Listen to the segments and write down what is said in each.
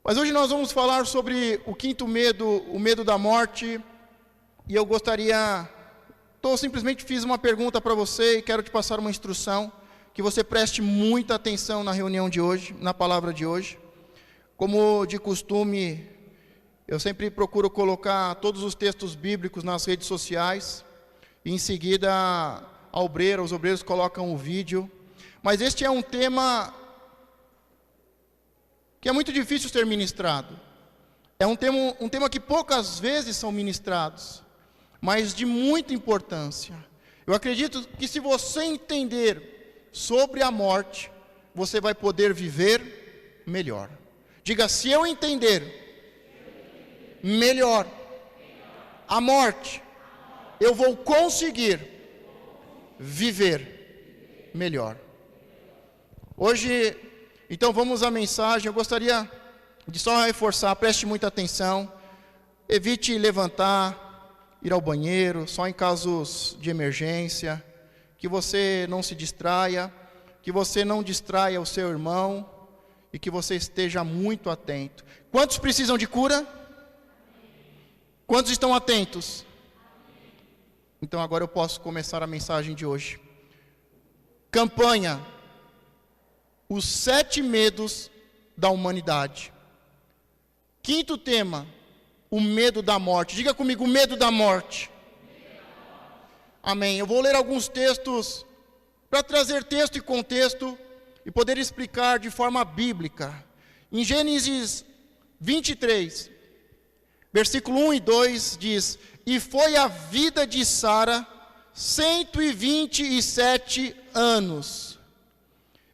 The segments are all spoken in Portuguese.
Mas hoje nós vamos falar sobre o quinto medo, o medo da morte. E eu simplesmente fiz uma pergunta para você e quero te passar uma instrução, que você preste muita atenção na reunião de hoje, na palavra de hoje. Como de costume, eu sempre procuro colocar todos os textos bíblicos nas redes sociais, e em seguida os obreiros colocam o vídeo. Mas este é um tema que é muito difícil ser ministrado. É um tema que poucas vezes são ministrados, mas de muita importância. Eu acredito que se você entender sobre a morte, você vai poder viver melhor. Diga, se eu entender melhor a morte, eu vou conseguir viver melhor. Hoje, então vamos à mensagem. Eu gostaria de só reforçar, preste muita atenção. Evite levantar, ir ao banheiro, só em casos de emergência. Que você não se distraia, que você não distraia o seu irmão e que você esteja muito atento. Quantos precisam de cura? Quantos estão atentos? Então agora eu posso começar a mensagem de hoje. Campanha: os 7 medos da humanidade. Quinto tema: o medo da morte. Diga comigo, o medo da morte. Amém. Eu vou ler alguns textos para trazer texto e contexto e poder explicar de forma bíblica. Em Gênesis 23, versículo 1 e 2 diz: e foi a vida de Sara 127 anos.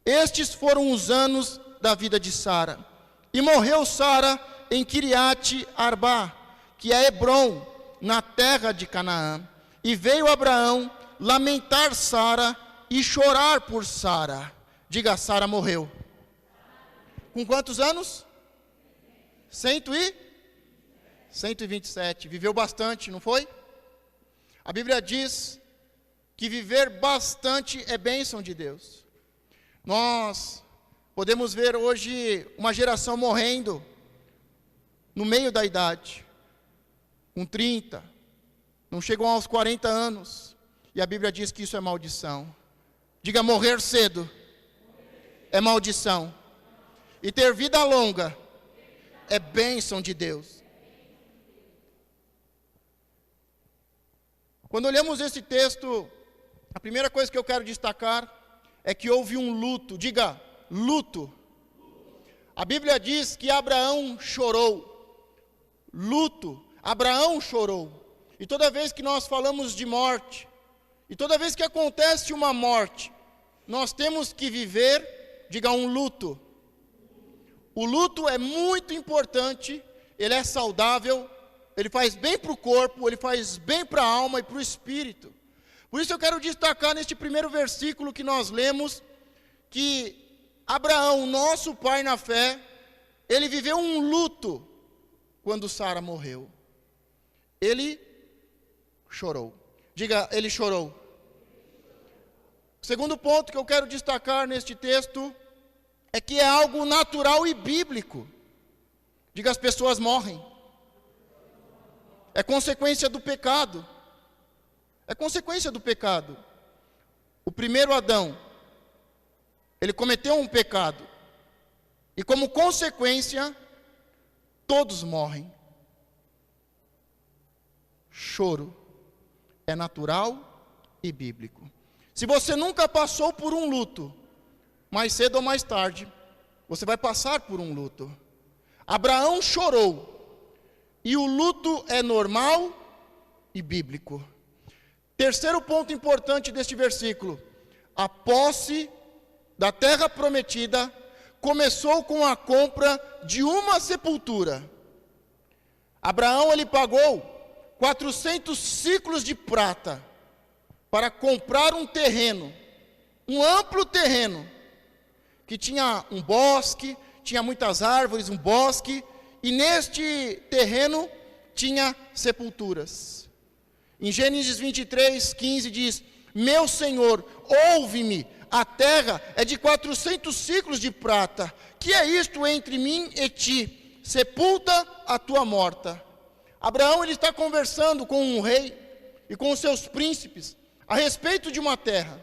Estes foram os anos da vida de Sara. E morreu Sara em Kiriate Arba, que é Hebrom, na terra de Canaã. E veio Abraão lamentar Sara e chorar por Sara. Diga, Sara morreu. Com quantos anos? 127. Viveu bastante, não foi? A Bíblia diz que viver bastante é bênção de Deus. Nós podemos ver hoje uma geração morrendo no meio da idade, com 30, não chegam aos 40 anos, e a Bíblia diz que isso é maldição. Diga, morrer cedo é maldição, e ter vida longa é bênção de Deus. Quando olhamos esse texto, a primeira coisa que eu quero destacar é que houve um luto. Diga, luto. A Bíblia diz que Abraão chorou. Luto. Abraão chorou. E toda vez que nós falamos de morte, e toda vez que acontece uma morte, nós temos que viver, diga, um luto. O luto é muito importante, ele é saudável, ele faz bem para o corpo, ele faz bem para a alma e para o espírito. Por isso eu quero destacar neste primeiro versículo que nós lemos, que Abraão, nosso pai na fé, ele viveu um luto quando Sara morreu. Ele chorou. Diga, ele chorou. O segundo ponto que eu quero destacar neste texto é que é algo natural e bíblico. Diga, as pessoas morrem. É consequência do pecado. É consequência do pecado. O primeiro Adão, ele cometeu um pecado. E como consequência, todos morrem. Choro é natural e bíblico. Se você nunca passou por um luto, mais cedo ou mais tarde, você vai passar por um luto. Abraão chorou. E o luto é normal e bíblico. Terceiro ponto importante deste versículo: a posse da terra prometida começou com a compra de uma sepultura. Abraão, ele pagou 400 ciclos de prata para comprar um terreno, um amplo terreno, que tinha um bosque, tinha muitas árvores, um bosque, e neste terreno tinha sepulturas. Em Gênesis 23, 15 diz: meu Senhor, ouve-me, a terra é de 400 ciclos de prata, que é isto entre mim e ti? sepulta a tua morta. Abraão, ele está conversando com um rei e com os seus príncipes a respeito de uma terra.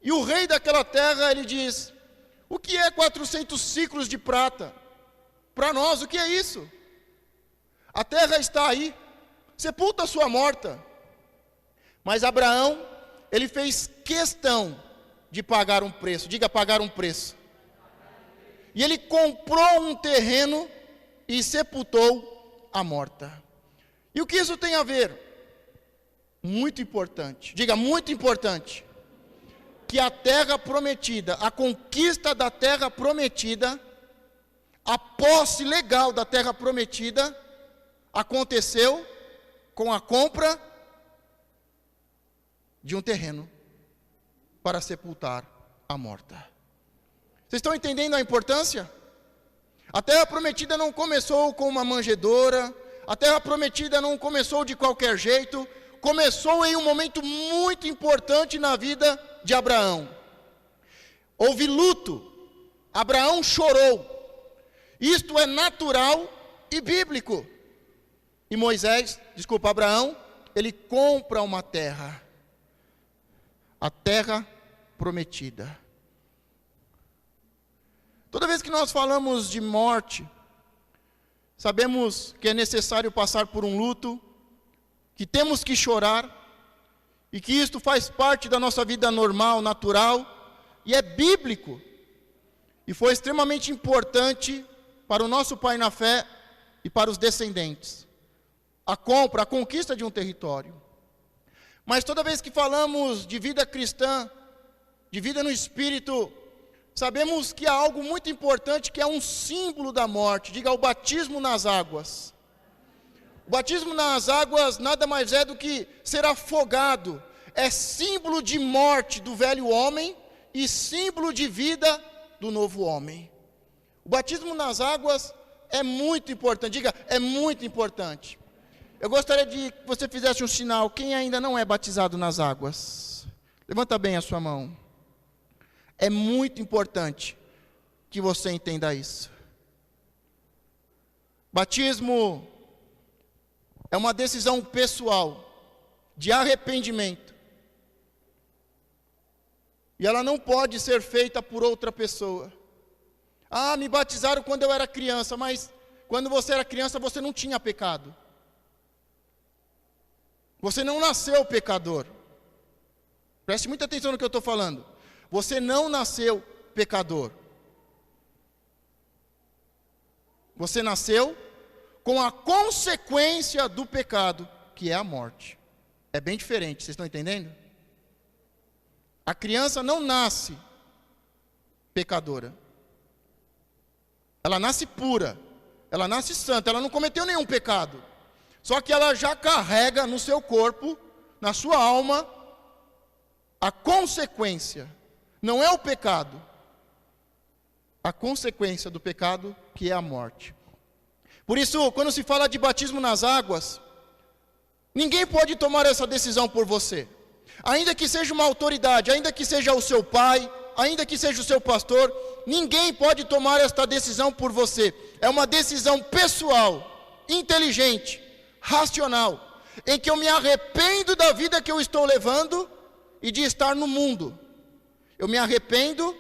E o rei daquela terra, ele diz: o que é 400 ciclos de prata? Para nós, o que é isso? A terra está aí, sepulta a sua morta. Mas Abraão, ele fez questão de pagar um preço. Diga, pagar um preço. E ele comprou um terreno e sepultou a morta. E o que isso tem a ver? Muito importante. Diga, muito importante. Que a terra prometida, a conquista da terra prometida, a posse legal da terra prometida, aconteceu com a compra de um terreno para sepultar a morta. Vocês estão entendendo a importância? A terra prometida não começou com uma manjedoura, a terra prometida não começou de qualquer jeito, começou em um momento muito importante na vida de Abraão. Houve luto, Abraão chorou. Isto é natural e bíblico. E Abraão, ele compra uma terra, a terra prometida. Toda vez que nós falamos de morte, sabemos que é necessário passar por um luto, que temos que chorar, e que isto faz parte da nossa vida normal, natural, e é bíblico. E foi extremamente importante para o nosso pai na fé e para os descendentes. A compra, a conquista de um território. Mas toda vez que falamos de vida cristã, de vida no Espírito, sabemos que há algo muito importante que é um símbolo da morte. Diga, o batismo nas águas. O batismo nas águas nada mais é do que ser afogado. É símbolo de morte do velho homem e símbolo de vida do novo homem. O batismo nas águas é muito importante. Diga, é muito importante. Eu gostaria de que você fizesse um sinal. Quem ainda não é batizado nas águas? Levanta bem a sua mão. É muito importante que você entenda isso. Batismo é uma decisão pessoal de arrependimento. E ela não pode ser feita por outra pessoa. Ah, me batizaram quando eu era criança, mas quando você era criança você não tinha pecado. Você não nasceu pecador. Preste muita atenção no que eu estou falando. Você não nasceu pecador. Você nasceu com a consequência do pecado, que é a morte. É bem diferente, vocês estão entendendo? A criança não nasce pecadora. Ela nasce pura, ela nasce santa, ela não cometeu nenhum pecado. Só que ela já carrega no seu corpo, na sua alma, a consequência. Não é o pecado. A consequência do pecado, que é a morte. Por isso, quando se fala de batismo nas águas, ninguém pode tomar essa decisão por você. Ainda que seja uma autoridade, ainda que seja o seu pai, ainda que seja o seu pastor, ninguém pode tomar esta decisão por você. É uma decisão pessoal, inteligente, racional, em que eu me arrependo da vida que eu estou levando e de estar no mundo. Eu me arrependo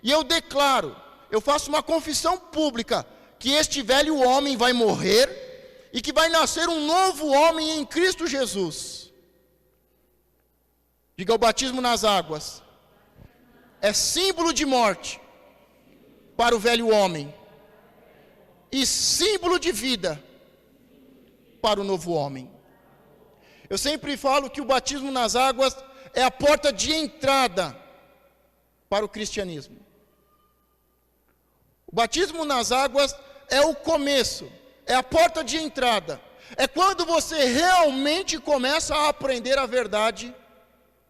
e eu declaro, eu faço uma confissão pública, que este velho homem vai morrer e que vai nascer um novo homem em Cristo Jesus. Diga, o batismo nas águas é símbolo de morte para o velho homem e símbolo de vida para o novo homem. Eu sempre falo que o batismo nas águas é a porta de entrada para o cristianismo. O batismo nas águas é o começo, é a porta de entrada. É quando você realmente começa a aprender a verdade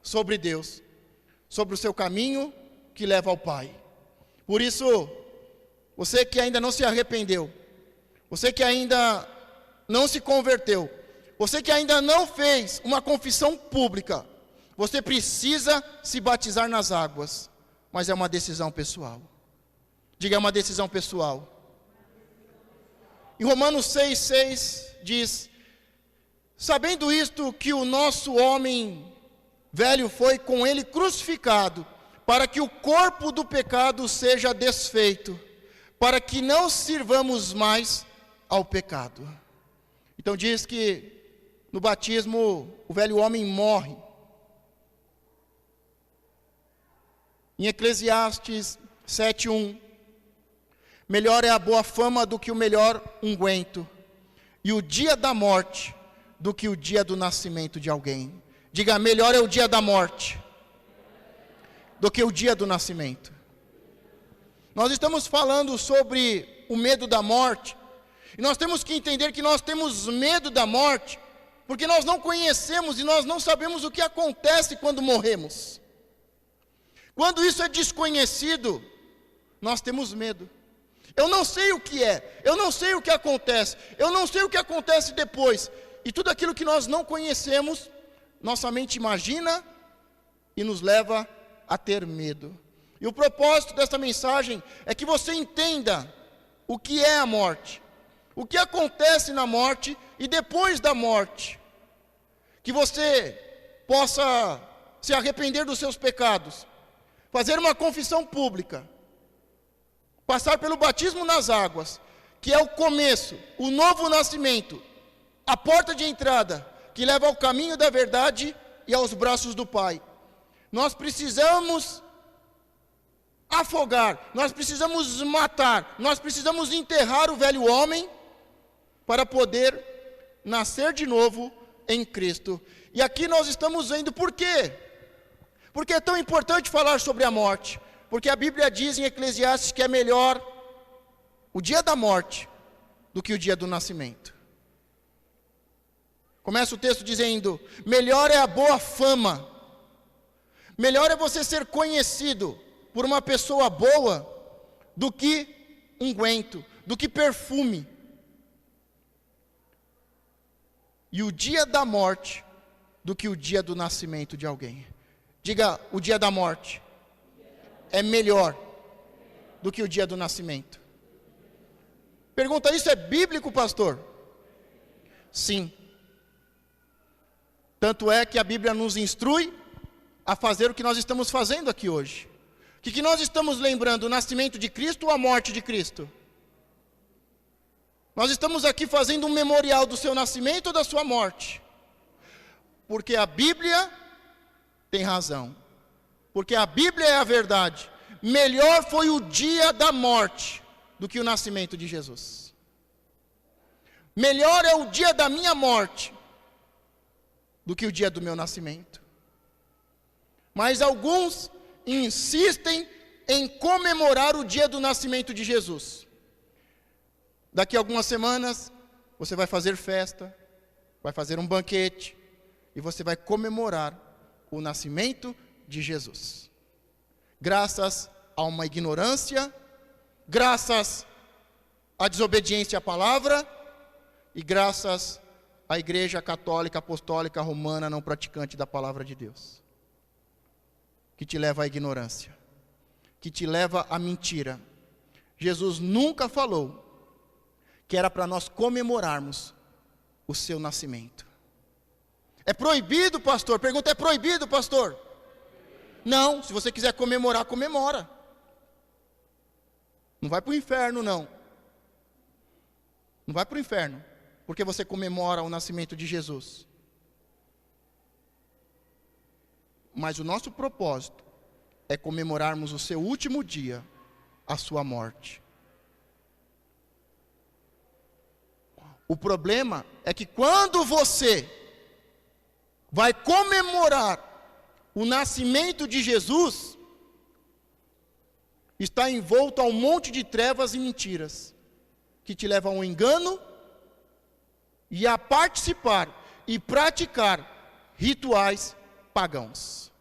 sobre Deus, sobre o seu caminho que leva ao Pai. Por isso, você que ainda não se arrependeu, você que ainda não se converteu, você que ainda não fez uma confissão pública, você precisa se batizar nas águas, mas é uma decisão pessoal. Diga, é uma decisão pessoal. em Romanos 6,6 diz: sabendo isto, que o nosso homem velho foi com ele crucificado, para que o corpo do pecado seja desfeito, para que não sirvamos mais ao pecado. Então diz que no batismo o velho homem morre. Em Eclesiastes 7:1, melhor é a boa fama do que o melhor unguento, e o dia da morte do que o dia do nascimento de alguém. Diga, melhor é o dia da morte do que o dia do nascimento. Nós estamos falando sobre o medo da morte, e nós temos que entender que nós temos medo da morte, porque nós não conhecemos e nós não sabemos o que acontece quando morremos. Quando isso é desconhecido, nós temos medo. Eu não sei o que é, eu não sei o que acontece, eu não sei o que acontece depois. E tudo aquilo que nós não conhecemos, nossa mente imagina e nos leva a ter medo. E o propósito desta mensagem é que você entenda o que é a morte, o que acontece na morte e depois da morte. Que você possa se arrepender dos seus pecados, fazer uma confissão pública, passar pelo batismo nas águas, que é o começo, o novo nascimento, a porta de entrada, que leva ao caminho da verdade e aos braços do Pai. Nós precisamos afogar, nós precisamos matar, nós precisamos enterrar o velho homem, para poder nascer de novo em Cristo. E aqui nós estamos vendo por quê? Porque é tão importante falar sobre a morte, porque a Bíblia diz em Eclesiastes que é melhor o dia da morte do que o dia do nascimento. Começa o texto dizendo: melhor é a boa fama, melhor é você ser conhecido por uma pessoa boa, do que unguento, do que perfume. E o dia da morte, do que o dia do nascimento de alguém. Diga, o dia da morte é melhor do que o dia do nascimento. Pergunta, isso é bíblico, pastor? Sim. Tanto é que a Bíblia nos instrui a fazer o que nós estamos fazendo aqui hoje. O que nós estamos lembrando? O nascimento de Cristo ou a morte de Cristo? Nós estamos aqui fazendo um memorial do seu nascimento ou da sua morte? Porque a Bíblia tem razão. Porque a Bíblia é a verdade. Melhor foi o dia da morte do que o nascimento de Jesus. Melhor é o dia da minha morte do que o dia do meu nascimento. Mas alguns insistem em comemorar o dia do nascimento de Jesus. Daqui a algumas semanas, você vai fazer festa, vai fazer um banquete, e você vai comemorar o nascimento de Jesus. Graças a uma ignorância, graças à desobediência à palavra, e graças à Igreja Católica Apostólica Romana não praticante da palavra de Deus, que te leva à ignorância, que te leva à mentira. Jesus nunca falou que era para nós comemorarmos o seu nascimento. É proibido, pastor? Pergunta, é proibido, pastor? Não, se você quiser comemorar, comemora. Não vai para o inferno, não. Não vai para o inferno, porque você comemora o nascimento de Jesus. Mas o nosso propósito é comemorarmos o seu último dia, a sua morte. O problema é que quando você vai comemorar o nascimento de Jesus, está envolto a um monte de trevas e mentiras, que te levam ao engano e a participar e praticar rituais pagãos.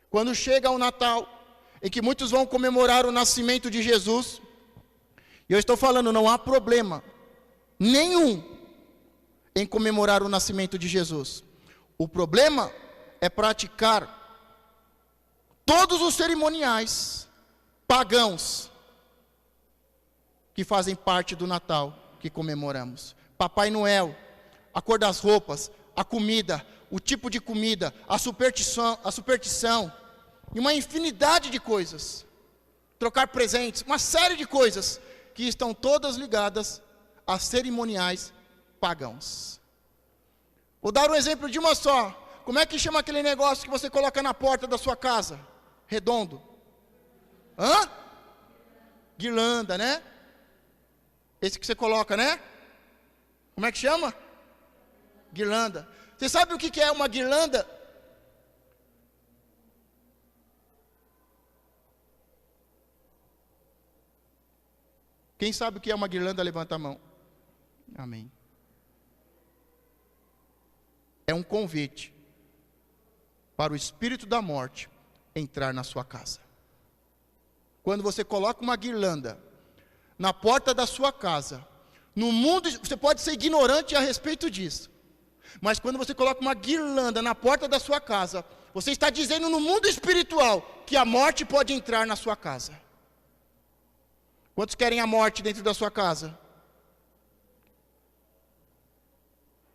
Quando chega o Natal, em que muitos vão comemorar o nascimento de Jesus, e eu estou falando, não há problema nenhum em comemorar o nascimento de Jesus. O problema é praticar todos os cerimoniais pagãos que fazem parte do Natal que comemoramos. Papai Noel, a cor das roupas, a comida, o tipo de comida, a superstição e uma infinidade de coisas. Trocar presentes, uma série de coisas que estão todas ligadas a cerimoniais pagãos. Vou dar um exemplo de uma só. Como é que chama aquele negócio que você coloca na porta da sua casa? Redondo. Hã? Guirlanda, né? Esse que você coloca, né? Como é que chama? Guirlanda. Você sabe o que é uma guirlanda? Quem sabe o que é uma guirlanda, levanta a mão. Amém. É um convite para o espírito da morte entrar na sua casa. Quando você coloca uma guirlanda na porta da sua casa, no mundo, você pode ser ignorante a respeito disso, mas quando você coloca uma guirlanda na porta da sua casa, você está dizendo no mundo espiritual que a morte pode entrar na sua casa. Quantos querem a morte dentro da sua casa?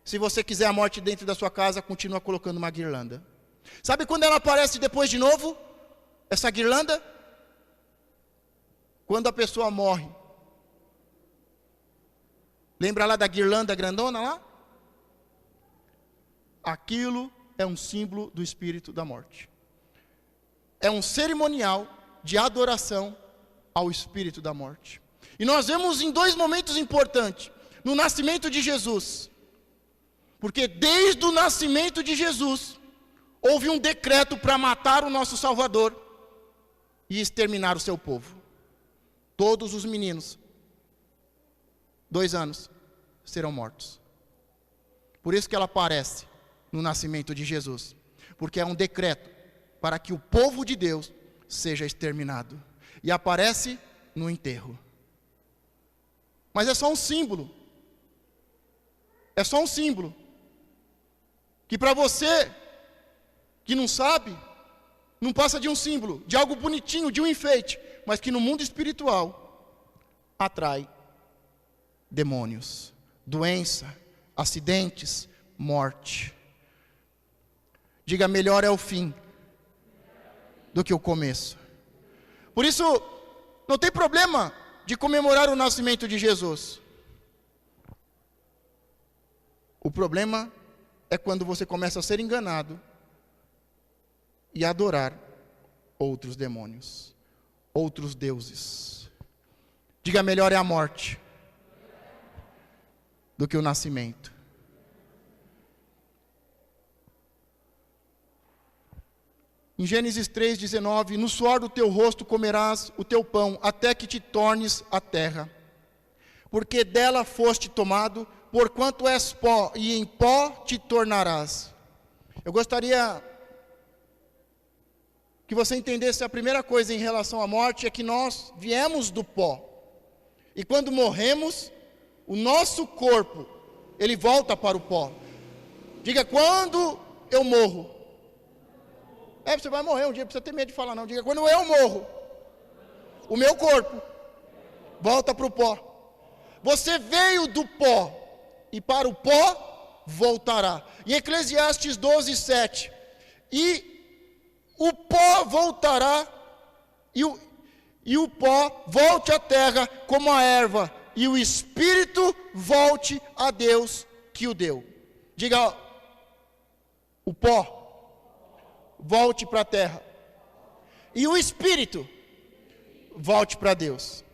Se você quiser a morte dentro da sua casa, continua colocando uma guirlanda. Sabe quando ela aparece depois de novo? Essa guirlanda? Quando a pessoa morre. Lembra lá da guirlanda grandona lá? Aquilo é um símbolo do espírito da morte. É um cerimonial de adoração ao espírito da morte. E nós vemos em dois momentos importantes. No nascimento de Jesus. Porque desde o nascimento de Jesus, houve um decreto para matar o nosso Salvador e exterminar o seu povo. Todos os meninos, 2 anos, serão mortos. Por isso que ela aparece no nascimento de Jesus. Porque é um decreto para que o povo de Deus seja exterminado. E aparece no enterro. Mas é só um símbolo. É só um símbolo. Que para você que não sabe, não passa de um símbolo, de algo bonitinho, de um enfeite, mas que no mundo espiritual atrai demônios, doença, acidentes, morte. Diga, melhor é o fim do que o começo. Por isso, não tem problema de comemorar o nascimento de Jesus. O problema é quando você começa a ser enganado e adorar outros demônios, outros deuses. Diga, melhor é a morte do que o nascimento. Em Gênesis 3:19, no suor do teu rosto comerás o teu pão, até que te tornes a terra. Porque dela foste tomado, porquanto és pó, e em pó te tornarás. Eu gostaria que você entendesse a primeira coisa em relação à morte, é que nós viemos do pó. E quando morremos, o nosso corpo, ele volta para o pó. Diga, quando eu morro. Você vai morrer um dia, não precisa ter medo de falar não. Diga, quando eu morro, o meu corpo volta para o pó. Você veio do pó, e para o pó voltará. Em Eclesiastes 12:7, e o pó voltará, e o pó volte à terra como a erva, e o espírito volte a Deus que o deu. Diga, o pó volte para a terra, e o espírito volte para Deus.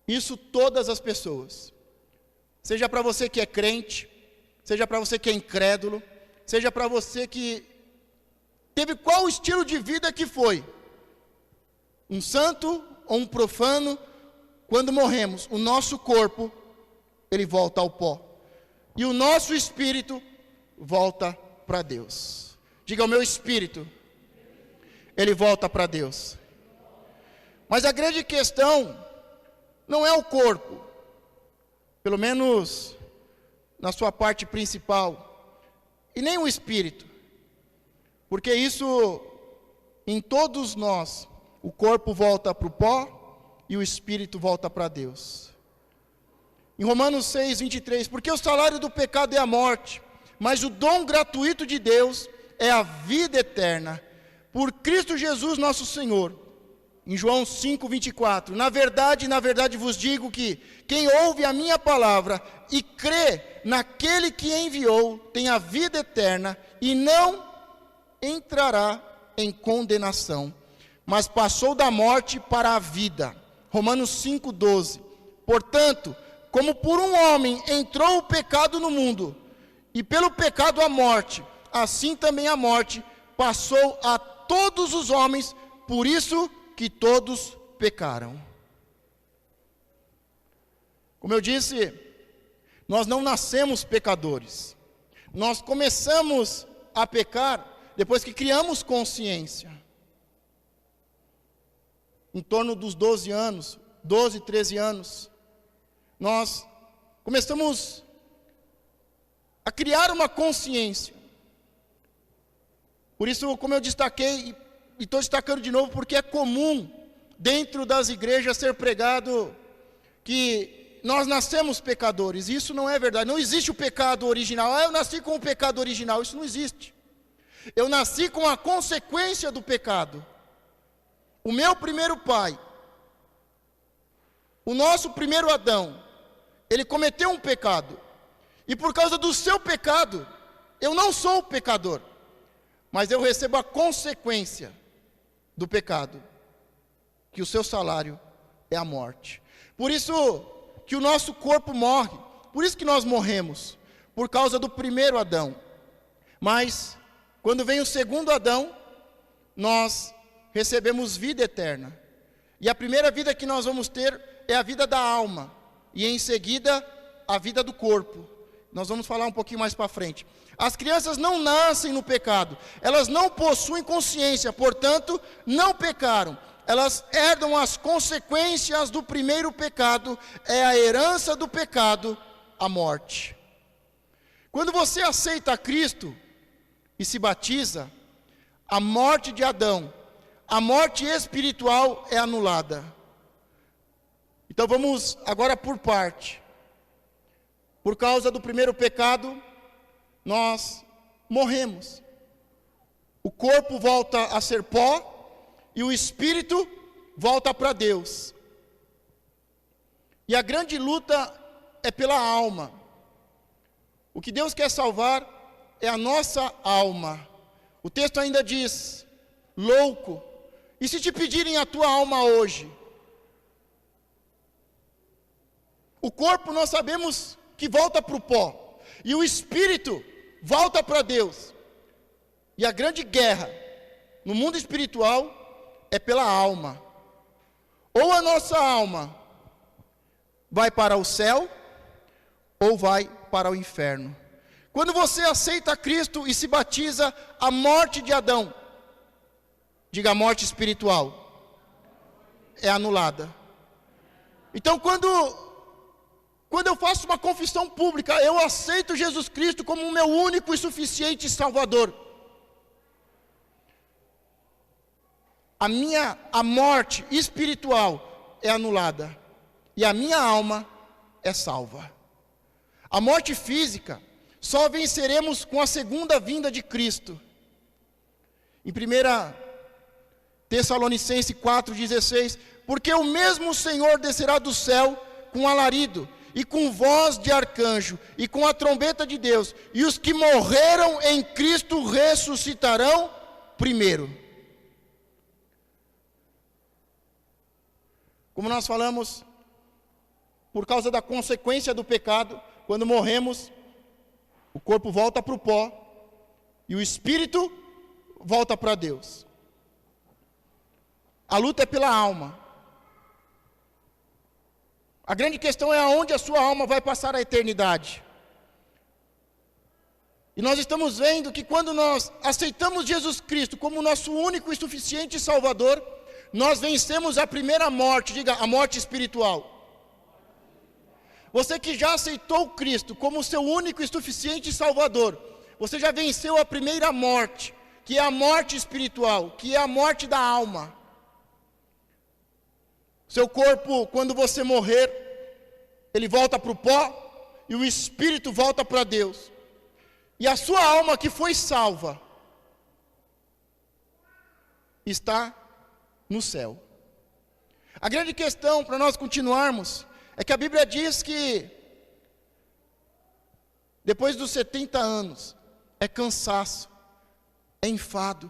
Isso todas as pessoas, seja para você que é crente, seja para você que é incrédulo, seja para você que teve qual estilo de vida que foi, um santo ou um profano, quando morremos, o nosso corpo, ele volta ao pó, e o nosso espírito volta para Deus. Diga, o meu espírito, ele volta para Deus. Mas a grande questão não é o corpo, pelo menos na sua parte principal, e nem o espírito, porque isso, em todos nós, o corpo volta para o pó, e o espírito volta para Deus. Em Romanos 6, 23, porque o salário do pecado é a morte, mas o dom gratuito de Deus é a vida eterna, por Cristo Jesus nosso Senhor. Em João 5, 24, na verdade vos digo que quem ouve a minha palavra e crê naquele que enviou, tem a vida eterna e não entrará em condenação, mas passou da morte para a vida. Romanos 5, 12, portanto, como por um homem entrou o pecado no mundo, e pelo pecado a morte, assim também a morte passou a todos os homens, por isso que todos pecaram. Como eu disse, nós não nascemos pecadores. Nós começamos a pecar depois que criamos consciência. Em torno dos 12 anos, 12, 13 anos, nós começamos a criar uma consciência. Por isso, como eu destaquei, e estou destacando de novo, porque é comum dentro das igrejas ser pregado que nós nascemos pecadores. Isso não é verdade. Não existe o pecado original. Eu nasci com o pecado original. Isso não existe. Eu nasci com a consequência do pecado. O meu primeiro pai, o nosso primeiro Adão, ele cometeu um pecado. E por causa do seu pecado, eu não sou pecador, mas eu recebo a consequência do pecado, que o seu salário é a morte. Por isso que o nosso corpo morre, por isso que nós morremos, por causa do primeiro Adão. Mas, quando vem o segundo Adão, nós recebemos vida eterna. E a primeira vida que nós vamos ter é a vida da alma, e em seguida, a vida do corpo. Nós vamos falar um pouquinho mais para frente. As crianças não nascem no pecado, elas não possuem consciência, portanto, não pecaram. Elas herdam as consequências do primeiro pecado, é a herança do pecado, a morte. Quando você aceita Cristo e se batiza, a morte de Adão, a morte espiritual é anulada. Então vamos agora por parte. Por causa do primeiro pecado, nós morremos. O corpo volta a ser pó e o espírito volta para Deus. E a grande luta é pela alma. O que Deus quer salvar é a nossa alma. O texto ainda diz: louco, e se te pedirem a tua alma hoje? O corpo nós sabemos que volta para o pó, e o espírito volta para Deus. E a grande guerra no mundo espiritual é pela alma. Ou a nossa alma vai para o céu, ou vai para o inferno. Quando você aceita Cristo e se batiza, a morte de Adão, diga a morte espiritual, é anulada. Então quando eu faço uma confissão pública, eu aceito Jesus Cristo como o meu único e suficiente Salvador. A morte espiritual é anulada e a minha alma é salva. A morte física só venceremos com a segunda vinda de Cristo. Em 1 Tessalonicenses 4,16, porque o mesmo Senhor descerá do céu com alarido, e com voz de arcanjo, e com a trombeta de Deus, e os que morreram em Cristo ressuscitarão primeiro. Como nós falamos, por causa da consequência do pecado, quando morremos, o corpo volta para o pó, e o espírito volta para Deus. A luta é pela alma. A grande questão é aonde a sua alma vai passar a eternidade. E nós estamos vendo que quando nós aceitamos Jesus Cristo como nosso único e suficiente Salvador, nós vencemos a primeira morte, diga, a morte espiritual. Você que já aceitou Cristo como seu único e suficiente Salvador, você já venceu a primeira morte, que é a morte espiritual, que é a morte da alma. Seu corpo, quando você morrer, ele volta para o pó e o espírito volta para Deus. E a sua alma que foi salva está no céu. A grande questão para nós continuarmos é que a Bíblia diz que depois dos 70 anos é cansaço, é enfado.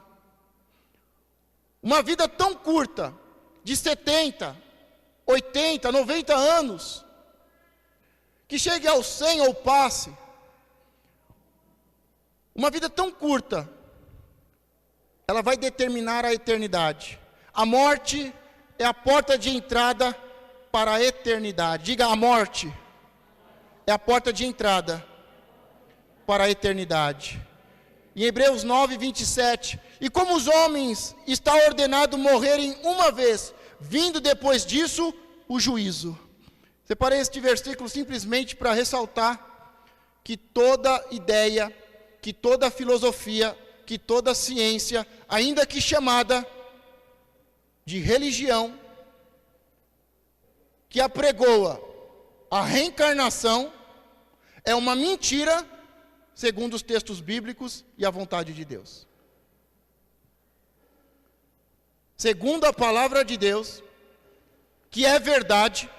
Uma vida tão curta, de 70, 80, 90 anos, que chegue aos 100 ou passe, uma vida tão curta, ela vai determinar a eternidade. A morte é a porta de entrada para a eternidade. Diga, a morte é a porta de entrada para a eternidade. Em Hebreus 9, 27, e como os homens está ordenado morrerem uma vez, vindo depois disso o juízo. Separei este versículo simplesmente para ressaltar que toda ideia, que toda filosofia, que toda ciência, ainda que chamada de religião, que apregoa a reencarnação, é uma mentira, segundo os textos bíblicos e a vontade de Deus. Segundo a palavra de Deus, que é verdade,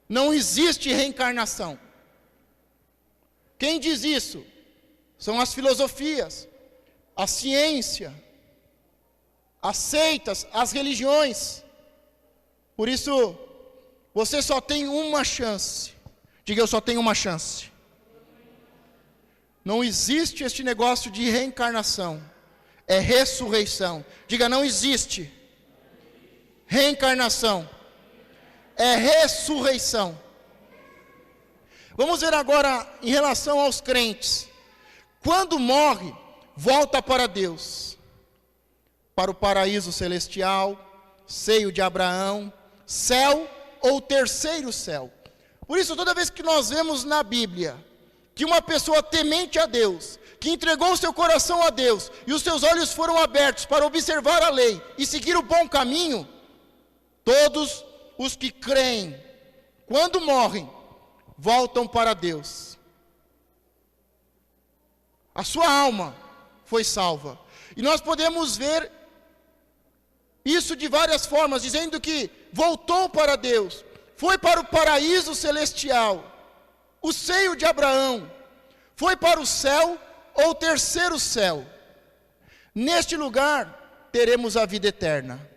não existe reencarnação. Quem diz isso? São as filosofias, a ciência, as seitas, as religiões. Por isso, você só tem uma chance. Diga, eu só tenho uma chance. Não existe este negócio de reencarnação. É ressurreição. Diga, não existe reencarnação. É ressurreição. Vamos ver agora em relação aos crentes. Quando morre, volta para Deus, para o paraíso celestial, seio de Abraão, céu ou terceiro céu. Por isso, toda vez que nós vemos na Bíblia que uma pessoa temente a Deus, que entregou o seu coração a Deus, e os seus olhos foram abertos para observar a lei e seguir o bom caminho, todos os que creem, quando morrem, voltam para Deus. A sua alma foi salva. E nós podemos ver isso de várias formas, dizendo que voltou para Deus, foi para o paraíso celestial, o seio de Abraão, foi para o céu ou terceiro céu. Neste lugar teremos a vida eterna.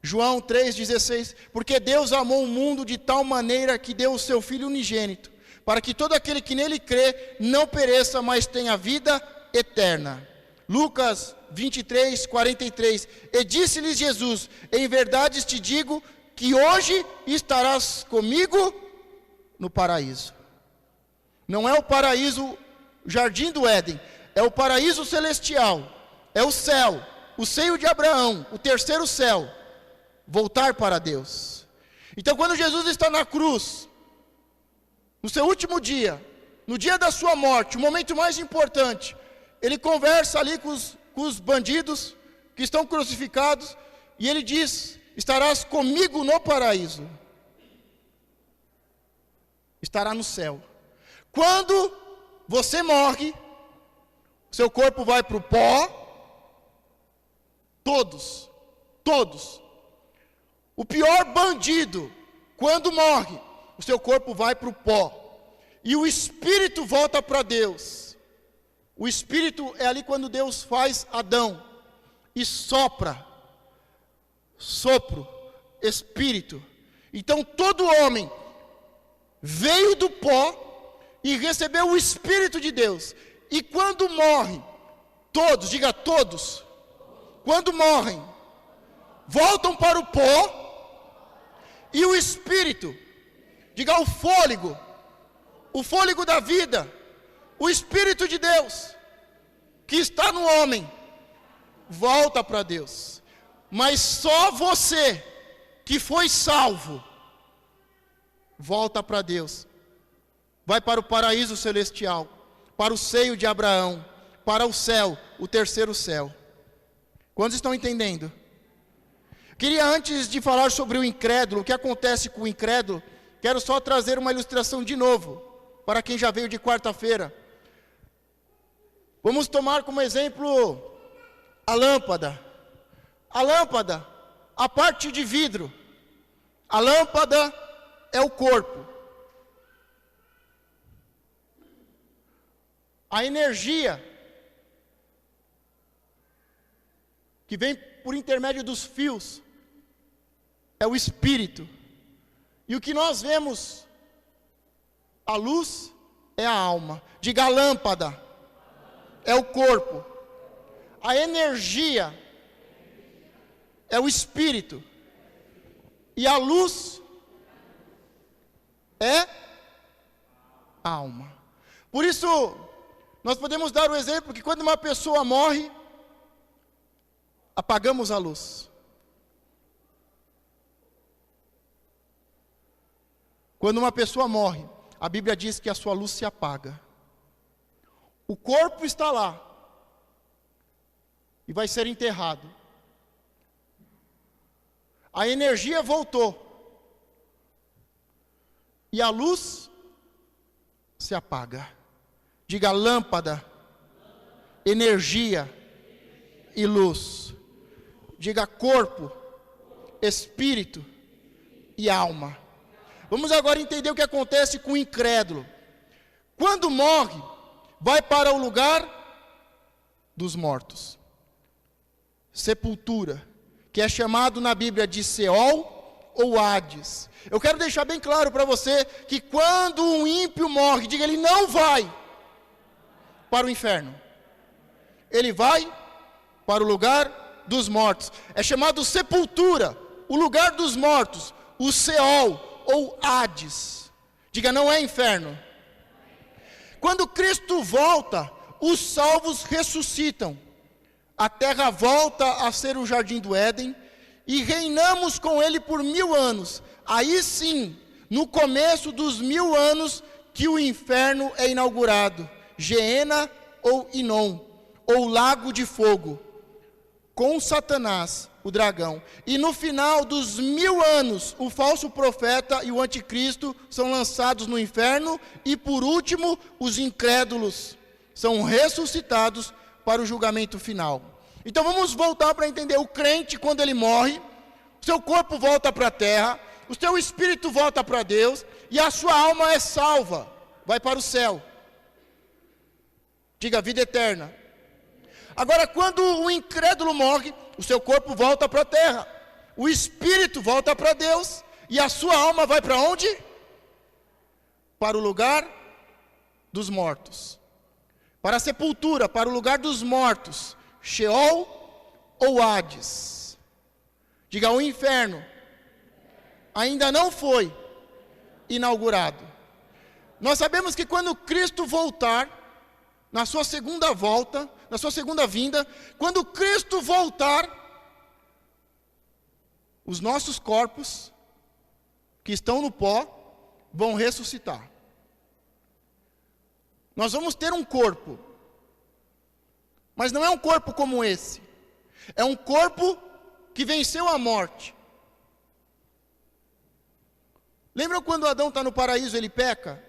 João 3,16, porque Deus amou o mundo de tal maneira que deu o seu Filho unigênito, para que todo aquele que nele crê não pereça, mas tenha vida eterna. Lucas 23, 43, e disse-lhes Jesus, em verdade te digo, que hoje estarás comigo no paraíso. Não é o paraíso, jardim do Éden, é o paraíso celestial, é o céu, o seio de Abraão, o terceiro céu, voltar para Deus. Então quando Jesus está na cruz, no seu último dia, no dia da sua morte, o momento mais importante, ele conversa ali com os bandidos que estão crucificados, e ele diz, estarás comigo no paraíso. Estará no céu. Quando você morre, seu corpo vai para o pó, todos. O pior bandido, quando morre, o seu corpo vai para o pó, e o espírito volta para Deus. O espírito é ali quando Deus faz Adão, e sopro, espírito. Então todo homem veio do pó, e recebeu o Espírito de Deus, e quando morre, todos, diga todos, quando morrem, voltam para o pó, e o Espírito, diga o fôlego da vida, o Espírito de Deus, que está no homem, volta para Deus. Mas só você, que foi salvo, volta para Deus. Vai para o paraíso celestial, para o seio de Abraão, para o céu, o terceiro céu. Quantos estão entendendo? Queria, antes de falar sobre o incrédulo, o que acontece com o incrédulo, quero só trazer uma ilustração de novo, para quem já veio de quarta-feira. Vamos tomar como exemplo a lâmpada. A lâmpada, a parte de vidro. A lâmpada é o corpo. A energia que vem por intermédio dos fios é o espírito. E o que nós vemos, a luz, é a alma. Diga, a lâmpada é o corpo. A energia é o espírito. E a luz é a alma. Por isso, nós podemos dar o exemplo que quando uma pessoa morre, apagamos a luz. Quando uma pessoa morre, a Bíblia diz que a sua luz se apaga. O corpo está lá e vai ser enterrado. A energia voltou e a luz se apaga. Diga, lâmpada, energia e luz. Diga, corpo, espírito e alma. Vamos agora entender o que acontece com o incrédulo. Quando morre, vai para o lugar dos mortos. Sepultura, que é chamado na Bíblia de Seol ou Hades. Eu quero deixar bem claro para você que quando um ímpio morre, diga, ele não vai para o inferno. Ele vai para o lugar dos mortos. É chamado sepultura, o lugar dos mortos, o Seol ou Hades. Diga, não é inferno. Quando Cristo volta, os salvos ressuscitam. A terra volta a ser o jardim do Éden e reinamos com ele por 1000 anos. Aí sim, no começo dos 1000 anos, que o inferno é inaugurado. Geena ou Inom, ou lago de fogo, com Satanás, o dragão. E no final dos 1000 anos, o falso profeta e o anticristo são lançados no inferno. E por último, os incrédulos são ressuscitados para o julgamento final. Então vamos voltar para entender. O crente, quando ele morre, o seu corpo volta para a terra, o seu espírito volta para Deus, e a sua alma é salva, vai para o céu. Diga, vida eterna. Agora, quando o incrédulo morre, o seu corpo volta para a terra, o espírito volta para Deus, e a sua alma vai para onde? Para o lugar dos mortos, para a sepultura, para o lugar dos mortos, Sheol ou Hades. Diga, o inferno ainda não foi inaugurado. Nós sabemos que quando Cristo voltar, na sua segunda volta, na sua segunda vinda, quando Cristo voltar, os nossos corpos, que estão no pó, vão ressuscitar. Nós vamos ter um corpo, mas não é um corpo como esse. É um corpo que venceu a morte. Lembram quando Adão está no paraíso, ele peca?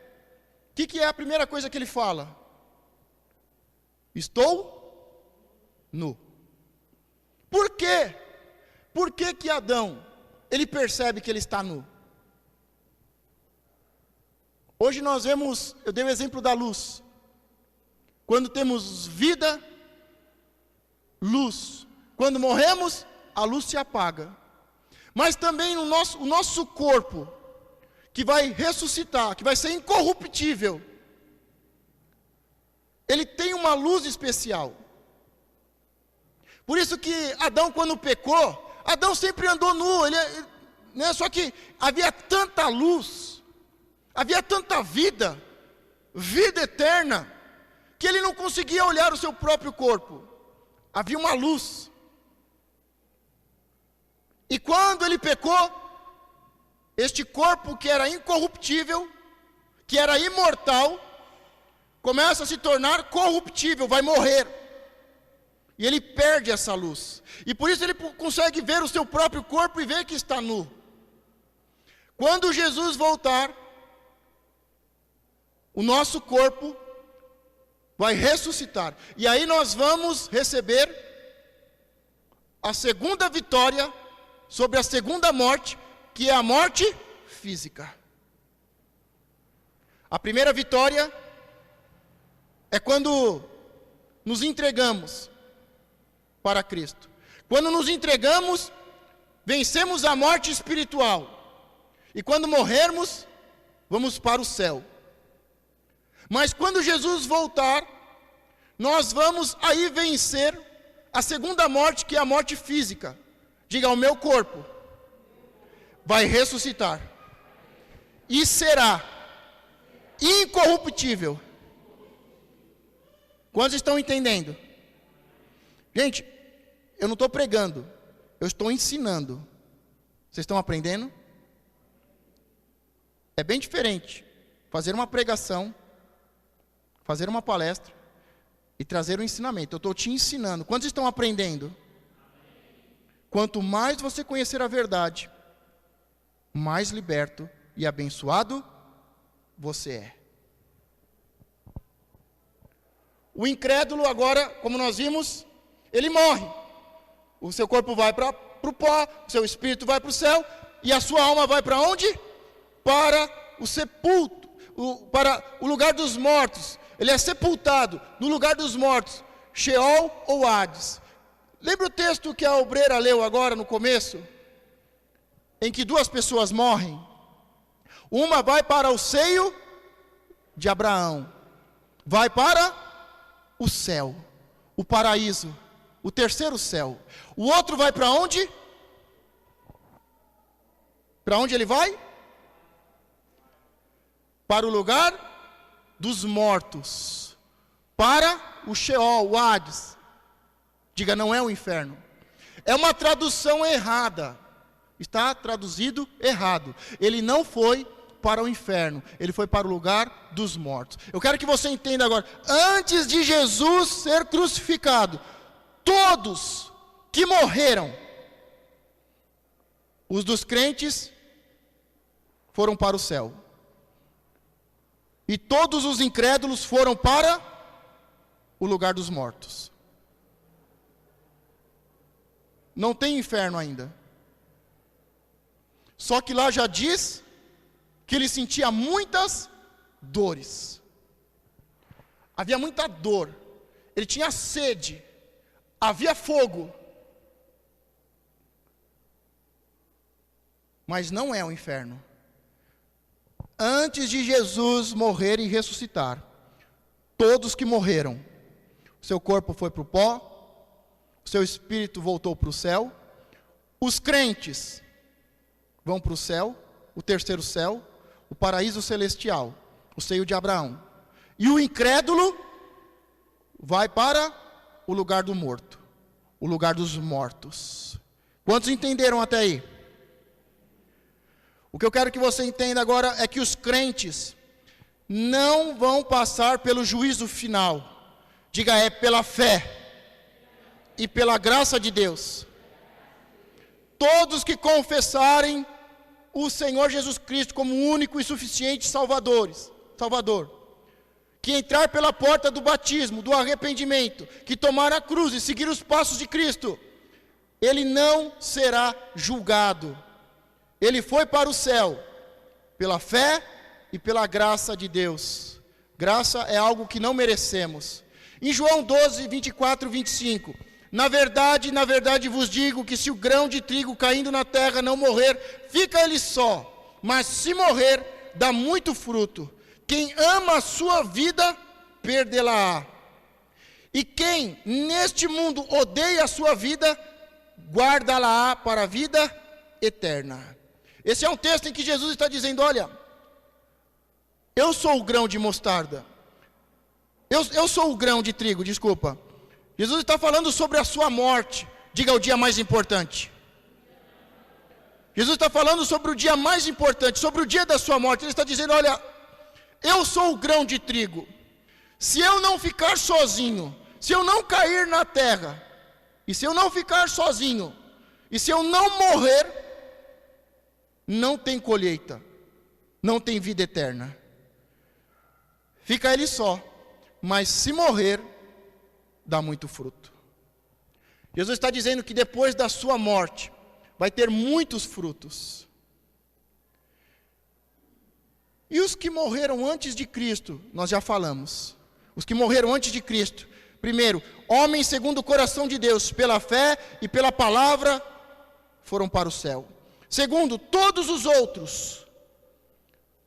O que é a primeira coisa que ele fala? Estou nu. Por quê? Por que que Adão, ele percebe que ele está nu? Hoje nós vemos, eu dei o exemplo da luz. Quando temos vida, luz. Quando morremos, a luz se apaga. Mas também o nosso corpo, que vai ressuscitar, que vai ser incorruptível, ele tem uma luz especial. Por isso que Adão, quando pecou, Adão sempre andou nu, né? Só que havia tanta luz, havia tanta vida, vida eterna, que ele não conseguia olhar o seu próprio corpo. Havia uma luz. E quando ele pecou, este corpo que era incorruptível, que era imortal, começa a se tornar corruptível, vai morrer. E ele perde essa luz. E por isso ele consegue ver o seu próprio corpo e ver que está nu. Quando Jesus voltar, o nosso corpo vai ressuscitar. E aí nós vamos receber a segunda vitória sobre a segunda morte, que é a morte física. A primeira vitória é quando nos entregamos para Cristo. Quando nos entregamos, vencemos a morte espiritual. E quando morrermos, vamos para o céu. Mas quando Jesus voltar, nós vamos aí vencer a segunda morte, que é a morte física. Diga, o meu corpo vai ressuscitar e será incorruptível. Quantos estão entendendo? Gente, eu não estou pregando, eu estou ensinando. Vocês estão aprendendo? É bem diferente fazer uma pregação, fazer uma palestra e trazer um ensinamento. Eu estou te ensinando. Quantos estão aprendendo? Quanto mais você conhecer a verdade, mais liberto e abençoado você é. O incrédulo agora, como nós vimos, ele morre. O seu corpo vai para o pó, o seu espírito vai para o céu, e a sua alma vai para onde? Para o sepulto, para o lugar dos mortos. Ele é sepultado no lugar dos mortos, Sheol ou Hades. Lembra o texto que a obreira leu agora no começo? Em que duas pessoas morrem. Uma vai para o seio de Abraão, vai para o céu, o paraíso, o terceiro céu. O outro vai para onde? Para onde ele vai? Para o lugar dos mortos, para o Sheol, o Hades. Diga, não é o inferno. É uma tradução errada. Está traduzido errado. Ele não foi para o inferno, ele foi para o lugar dos mortos. Eu quero que você entenda agora, antes de Jesus ser crucificado, todos que morreram, os dos crentes foram para o céu. E todos os incrédulos foram para o lugar dos mortos. Não tem inferno ainda. Só que lá já diz que ele sentia muitas dores. Havia muita dor. Ele tinha sede. Havia fogo. Mas não é o inferno. Antes de Jesus morrer e ressuscitar, todos que morreram, seu corpo foi para o pó, seu espírito voltou para o céu, os crentes vão para o céu, o terceiro céu, o paraíso celestial, o seio de Abraão, e o incrédulo vai para o lugar do morto, o lugar dos mortos. Quantos entenderam até aí? O que eu quero que você entenda agora é que os crentes não vão passar pelo juízo final. Diga, é pela fé e pela graça de Deus. Todos que confessarem o Senhor Jesus Cristo como único e suficiente Salvador, que entrar pela porta do batismo, do arrependimento, que tomar a cruz e seguir os passos de Cristo, ele não será julgado. Ele foi para o céu, pela fé e pela graça de Deus. Graça é algo que não merecemos. Em João 12, 24 e 25, na verdade vos digo que se o grão de trigo caindo na terra não morrer, fica ele só, mas se morrer, dá muito fruto. Quem ama a sua vida, perdê-la-á. E quem neste mundo odeia a sua vida, guarda-la-á para a vida eterna. Esse é um texto em que Jesus está dizendo, olha, eu sou o grão de mostarda. Eu sou o grão de trigo, desculpa. Jesus está falando sobre a sua morte. Diga, o dia mais importante. Jesus está falando sobre o dia mais importante, sobre o dia da sua morte. Ele está dizendo, olha, eu sou o grão de trigo. Se eu não ficar sozinho, se eu não cair na terra, e se eu não ficar sozinho, e se eu não morrer, não tem colheita, não tem vida eterna. Fica ele só, mas se morrer, dá muito fruto. Jesus está dizendo que depois da sua morte, vai ter muitos frutos. E os que morreram antes de Cristo, nós já falamos. Os que morreram antes de Cristo. Primeiro, homens segundo o coração de Deus, pela fé e pela palavra, foram para o céu. Segundo, todos os outros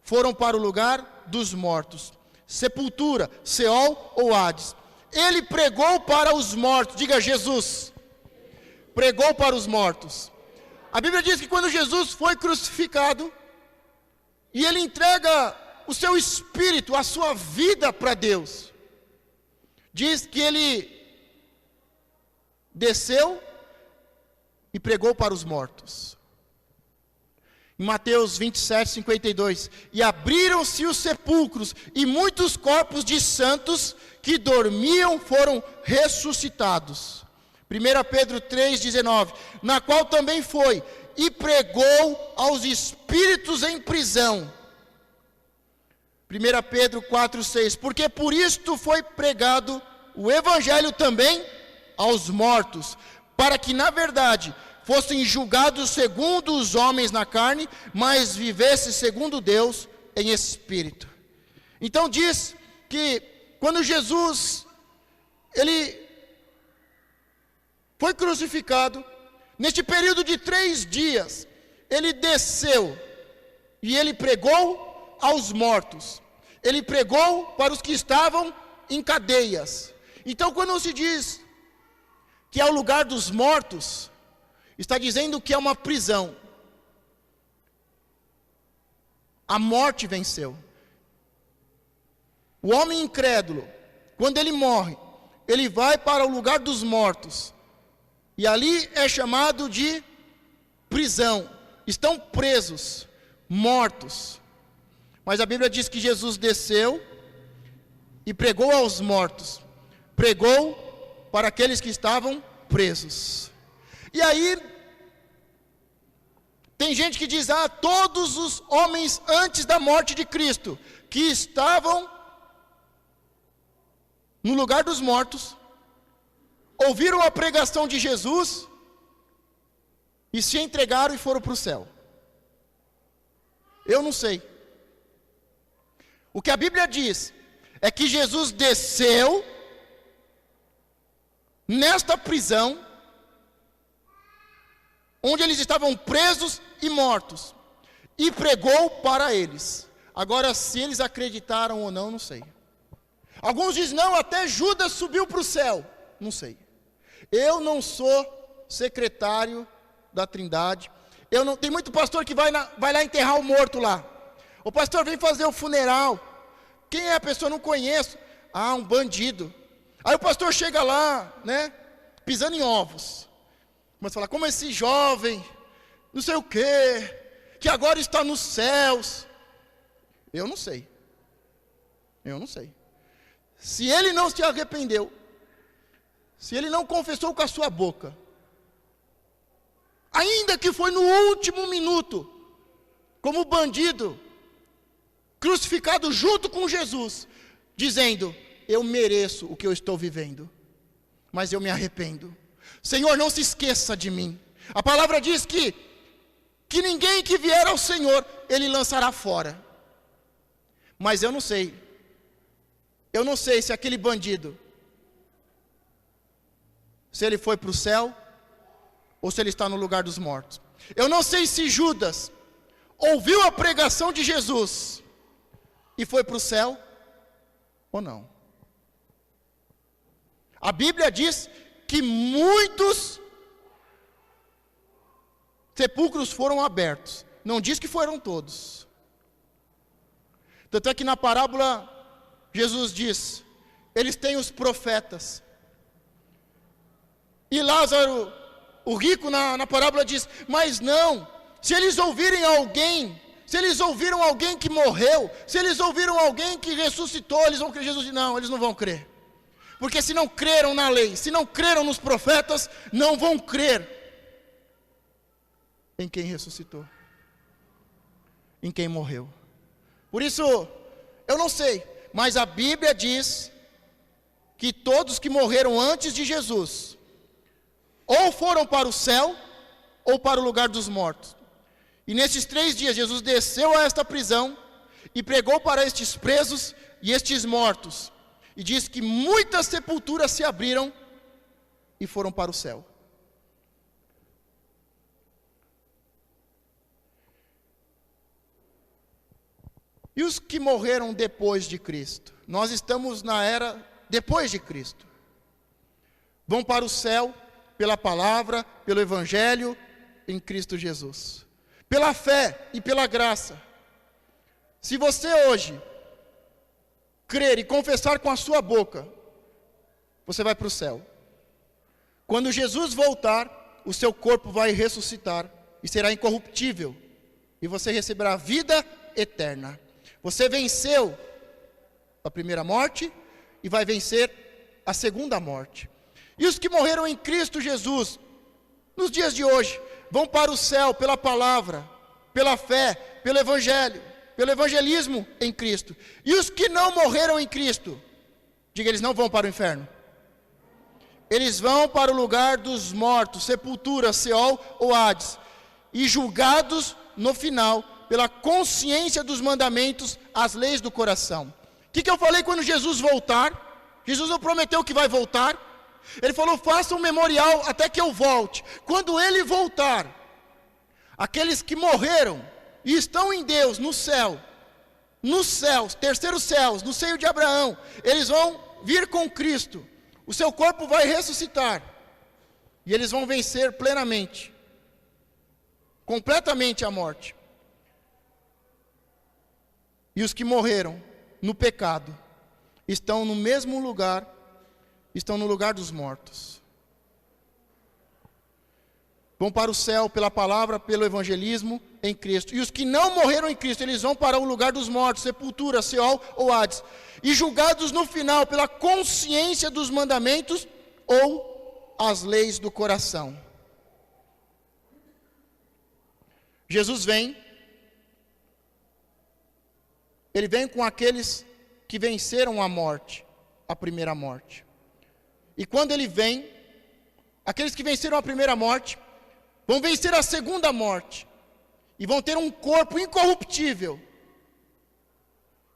foram para o lugar dos mortos. Sepultura, Seol ou Hades. Ele pregou para os mortos. Diga, Jesus pregou para os mortos. A Bíblia diz que quando Jesus foi crucificado, e ele entrega o seu espírito, a sua vida para Deus, diz que ele desceu e pregou para os mortos. Em Mateus 27, 52, e abriram-se os sepulcros, e muitos corpos de santos que dormiam foram ressuscitados. 1 Pedro 3, 19, na qual também foi, e pregou aos espíritos em prisão. 1 Pedro 4, 6, porque por isto foi pregado o evangelho também aos mortos, para que na verdade fossem julgados segundo os homens na carne, mas vivessem segundo Deus em espírito. Então diz que quando Jesus, ele foi crucificado, neste período de 3 dias, ele desceu e ele pregou aos mortos. Ele pregou para os que estavam em cadeias. Então quando se diz que é o lugar dos mortos, está dizendo que é uma prisão. A morte venceu. O homem incrédulo, quando ele morre, ele vai para o lugar dos mortos. E ali é chamado de prisão. Estão presos, mortos. Mas a Bíblia diz que Jesus desceu e pregou aos mortos. Pregou para aqueles que estavam presos. E aí, tem gente que diz, todos os homens antes da morte de Cristo, que estavam no lugar dos mortos, ouviram a pregação de Jesus, e se entregaram e foram para o céu. Eu não sei. O que a Bíblia diz, é que Jesus desceu, nesta prisão, onde eles estavam presos e mortos, e pregou para eles. Agora, se eles acreditaram ou não, não sei. Alguns dizem, não, até Judas subiu para o céu. Não sei. Eu não sou secretário da Trindade. Tem muito pastor que vai lá enterrar o morto lá. O pastor vem fazer o funeral. Quem é a pessoa? Não conheço. Um bandido. Aí o pastor chega lá, né, pisando em ovos. Mas fala, como esse jovem, não sei o quê, que agora está nos céus. Eu não sei. Eu não sei. Se ele não se arrependeu, se ele não confessou com a sua boca, ainda que foi no último minuto, como bandido, crucificado junto com Jesus, dizendo, eu mereço o que eu estou vivendo, mas eu me arrependo. Senhor, não se esqueça de mim. A palavra diz que ninguém que vier ao Senhor, Ele lançará fora. Mas eu não sei. Eu não sei se aquele bandido, se ele foi para o céu, ou se ele está no lugar dos mortos. Eu não sei se Judas ouviu a pregação de Jesus e foi para o céu, ou não. A Bíblia diz que muitos sepulcros foram abertos. Não diz que foram todos. Tanto é que na parábola, Jesus diz, eles têm os profetas. E Lázaro, o rico na parábola diz, mas não, se eles ouvirem alguém, se eles ouviram alguém que morreu, se eles ouviram alguém que ressuscitou, eles vão crer. Jesus diz, não, eles não vão crer. Porque se não creram na lei, se não creram nos profetas, não vão crer em quem ressuscitou, em quem morreu. Por isso, eu não sei, mas a Bíblia diz que todos que morreram antes de Jesus, ou foram para o céu, ou para o lugar dos mortos. E nesses 3 dias, Jesus desceu a esta prisão, e pregou para estes presos e estes mortos. E diz que muitas sepulturas se abriram, e foram para o céu. E os que morreram depois de Cristo? Nós estamos na era depois de Cristo. Vão para o céu pela palavra, pelo evangelho em Cristo Jesus. Pela fé e pela graça. Se você hoje crer e confessar com a sua boca, você vai para o céu. Quando Jesus voltar, o seu corpo vai ressuscitar e será incorruptível. E você receberá vida eterna. Você venceu a primeira morte e vai vencer a segunda morte. E os que morreram em Cristo Jesus, nos dias de hoje, vão para o céu pela palavra, pela fé, pelo evangelho, pelo evangelismo em Cristo. E os que não morreram em Cristo, diga, eles não vão para o inferno. Eles vão para o lugar dos mortos, sepultura, Seol ou Hades, e julgados no final pela consciência dos mandamentos, as leis do coração. O que eu falei quando Jesus voltar? Jesus não prometeu que vai voltar. Ele falou, faça um memorial até que eu volte. Quando ele voltar, aqueles que morreram e estão em Deus, no céu, nos céus, terceiros céus, no seio de Abraão, eles vão vir com Cristo. O seu corpo vai ressuscitar. E eles vão vencer plenamente, completamente a morte. E os que morreram no pecado estão no mesmo lugar, estão no lugar dos mortos. Vão para o céu pela palavra, pelo evangelismo em Cristo. E os que não morreram em Cristo, eles vão para o lugar dos mortos, sepultura, Seol ou Hades. E julgados no final pela consciência dos mandamentos ou as leis do coração. Jesus vem. Ele vem com aqueles que venceram a morte, a primeira morte. E quando ele vem, aqueles que venceram a primeira morte, vão vencer a segunda morte. E vão ter um corpo incorruptível.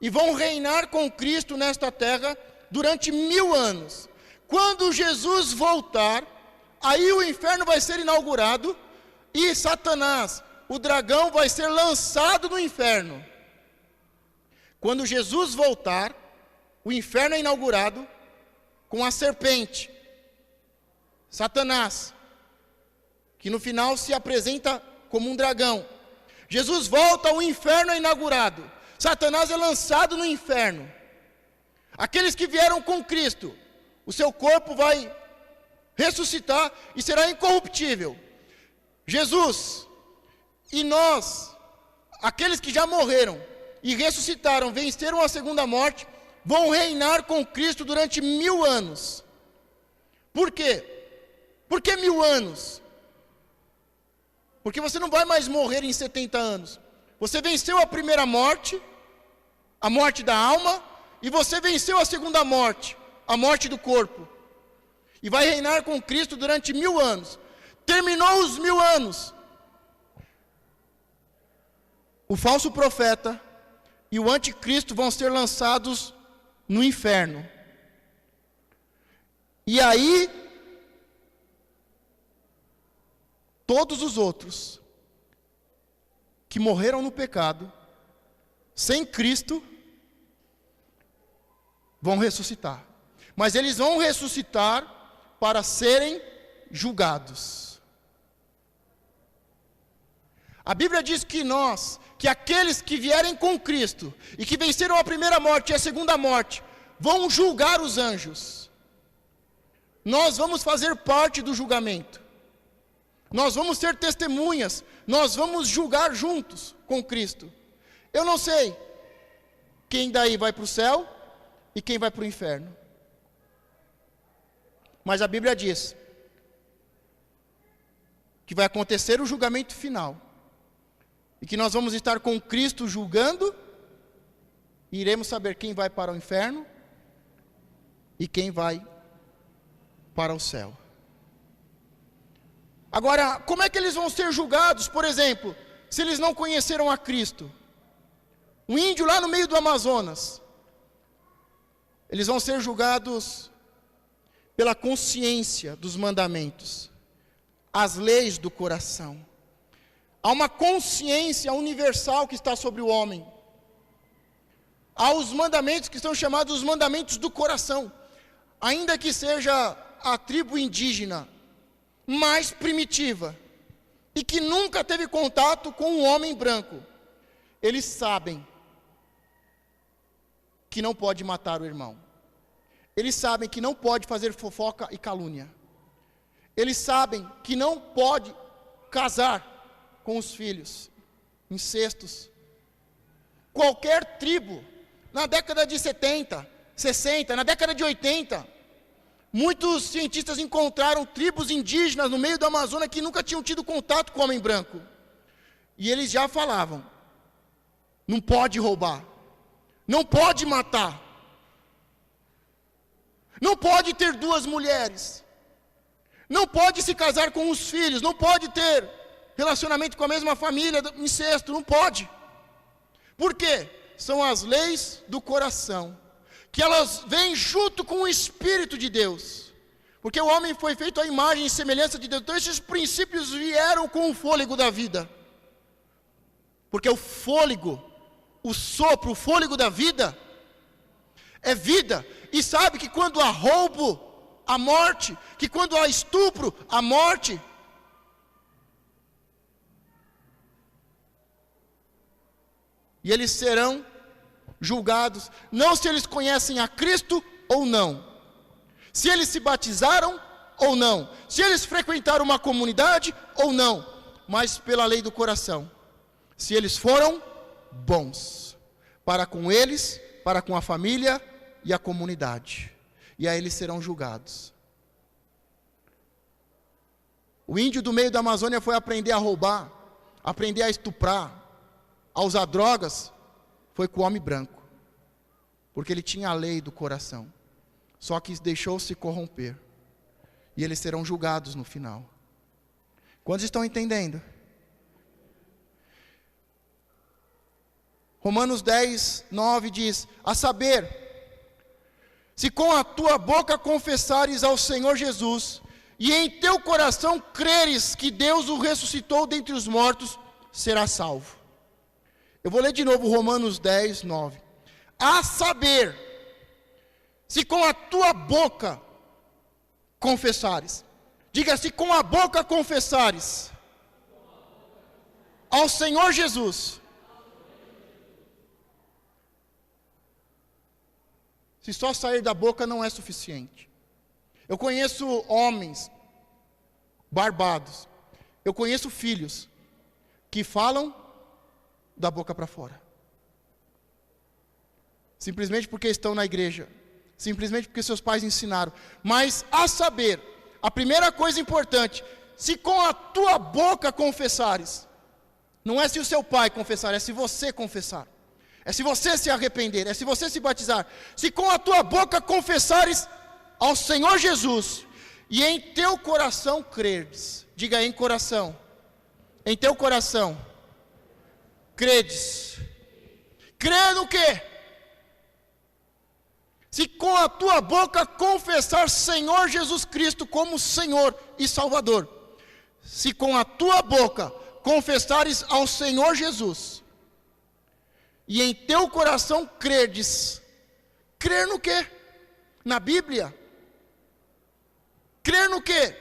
E vão reinar com Cristo nesta terra durante 1000 anos. Quando Jesus voltar, aí o inferno vai ser inaugurado e Satanás, o dragão, vai ser lançado no inferno. Quando Jesus voltar, o inferno é inaugurado com a serpente, Satanás, que no final se apresenta como um dragão. Jesus volta, o inferno é inaugurado. Satanás é lançado no inferno. Aqueles que vieram com Cristo, o seu corpo vai ressuscitar e será incorruptível. Jesus e nós, aqueles que já morreram e ressuscitaram, venceram a segunda morte, vão reinar com Cristo durante 1000 anos. Por quê? Por que 1000 anos? Porque você não vai mais morrer em 70 anos. Você venceu a primeira morte, a morte da alma, e você venceu a segunda morte, a morte do corpo. E vai reinar com Cristo durante 1000 anos. Terminou os 1000 anos. O falso profeta e o anticristo vão ser lançados no inferno. E aí, todos os outros que morreram no pecado, sem Cristo, vão ressuscitar. Mas eles vão ressuscitar para serem julgados. A Bíblia diz que aqueles que vierem com Cristo e que venceram a primeira morte e a segunda morte, vão julgar os anjos. Nós vamos fazer parte do julgamento. Nós vamos ser testemunhas, nós vamos julgar juntos com Cristo. Eu não sei quem daí vai para o céu e quem vai para o inferno. Mas a Bíblia diz que vai acontecer o julgamento final. E que nós vamos estar com Cristo julgando. E iremos saber quem vai para o inferno e quem vai para o céu. Agora, como é que eles vão ser julgados, por exemplo, se eles não conheceram a Cristo? Um índio lá no meio do Amazonas. Eles vão ser julgados pela consciência dos mandamentos, as leis do coração. Há uma consciência universal que está sobre o homem. Há os mandamentos que são chamados os mandamentos do coração. Ainda que seja a tribo indígena mais primitiva e que nunca teve contato com um homem branco, eles sabem que não pode matar o irmão. Eles sabem que não pode fazer fofoca e calúnia. Eles sabem que não pode casar com os filhos, incestos. Qualquer tribo, na década de 70, 60, na década de 80, muitos cientistas encontraram tribos indígenas no meio do Amazonas que nunca tinham tido contato com o homem branco. E eles já falavam, não pode roubar, não pode matar, não pode ter duas mulheres, não pode se casar com os filhos, não pode ter relacionamento com a mesma família, incesto, não pode. Por quê? São as leis do coração, que elas vêm junto com o Espírito de Deus, porque o homem foi feito à imagem e semelhança de Deus. Então esses princípios vieram com o fôlego da vida, porque o fôlego, o sopro, o fôlego da vida é vida. E sabe que quando há roubo, a morte, que quando há estupro, a morte. E eles serão julgados, não se eles conhecem a Cristo ou não, se eles se batizaram ou não, se eles frequentaram uma comunidade ou não, mas pela lei do coração, se eles foram bons, para com eles, para com a família e a comunidade, e aí eles serão julgados. O índio do meio da Amazônia foi aprender a roubar, aprender a estuprar, a usar drogas, foi com o homem branco, porque ele tinha a lei do coração, só que deixou-se corromper, e eles serão julgados no final. Quantos estão entendendo? Romanos 10, 9 diz, a saber, se com a tua boca confessares ao Senhor Jesus, e em teu coração creres que Deus o ressuscitou dentre os mortos, serás salvo. Eu vou ler de novo Romanos 10, 9. A saber, se com a tua boca confessares, diga, se com a boca confessares ao Senhor Jesus, se só sair da boca não é suficiente. Eu conheço homens barbados, eu conheço filhos que falam da boca para fora, simplesmente porque estão na igreja, simplesmente porque seus pais ensinaram. Mas a saber, a primeira coisa importante, se com a tua boca confessares, não é se o seu pai confessar, é se você confessar, é se você se arrepender, é se você se batizar. Se com a tua boca confessares ao Senhor Jesus, e em teu coração creres, diga, em coração, em teu coração credes. Crê no quê? Se com a tua boca confessar Senhor Jesus Cristo como Senhor e Salvador, se com a tua boca confessares ao Senhor Jesus, e em teu coração credes, crer no quê? Na Bíblia? Crer no quê?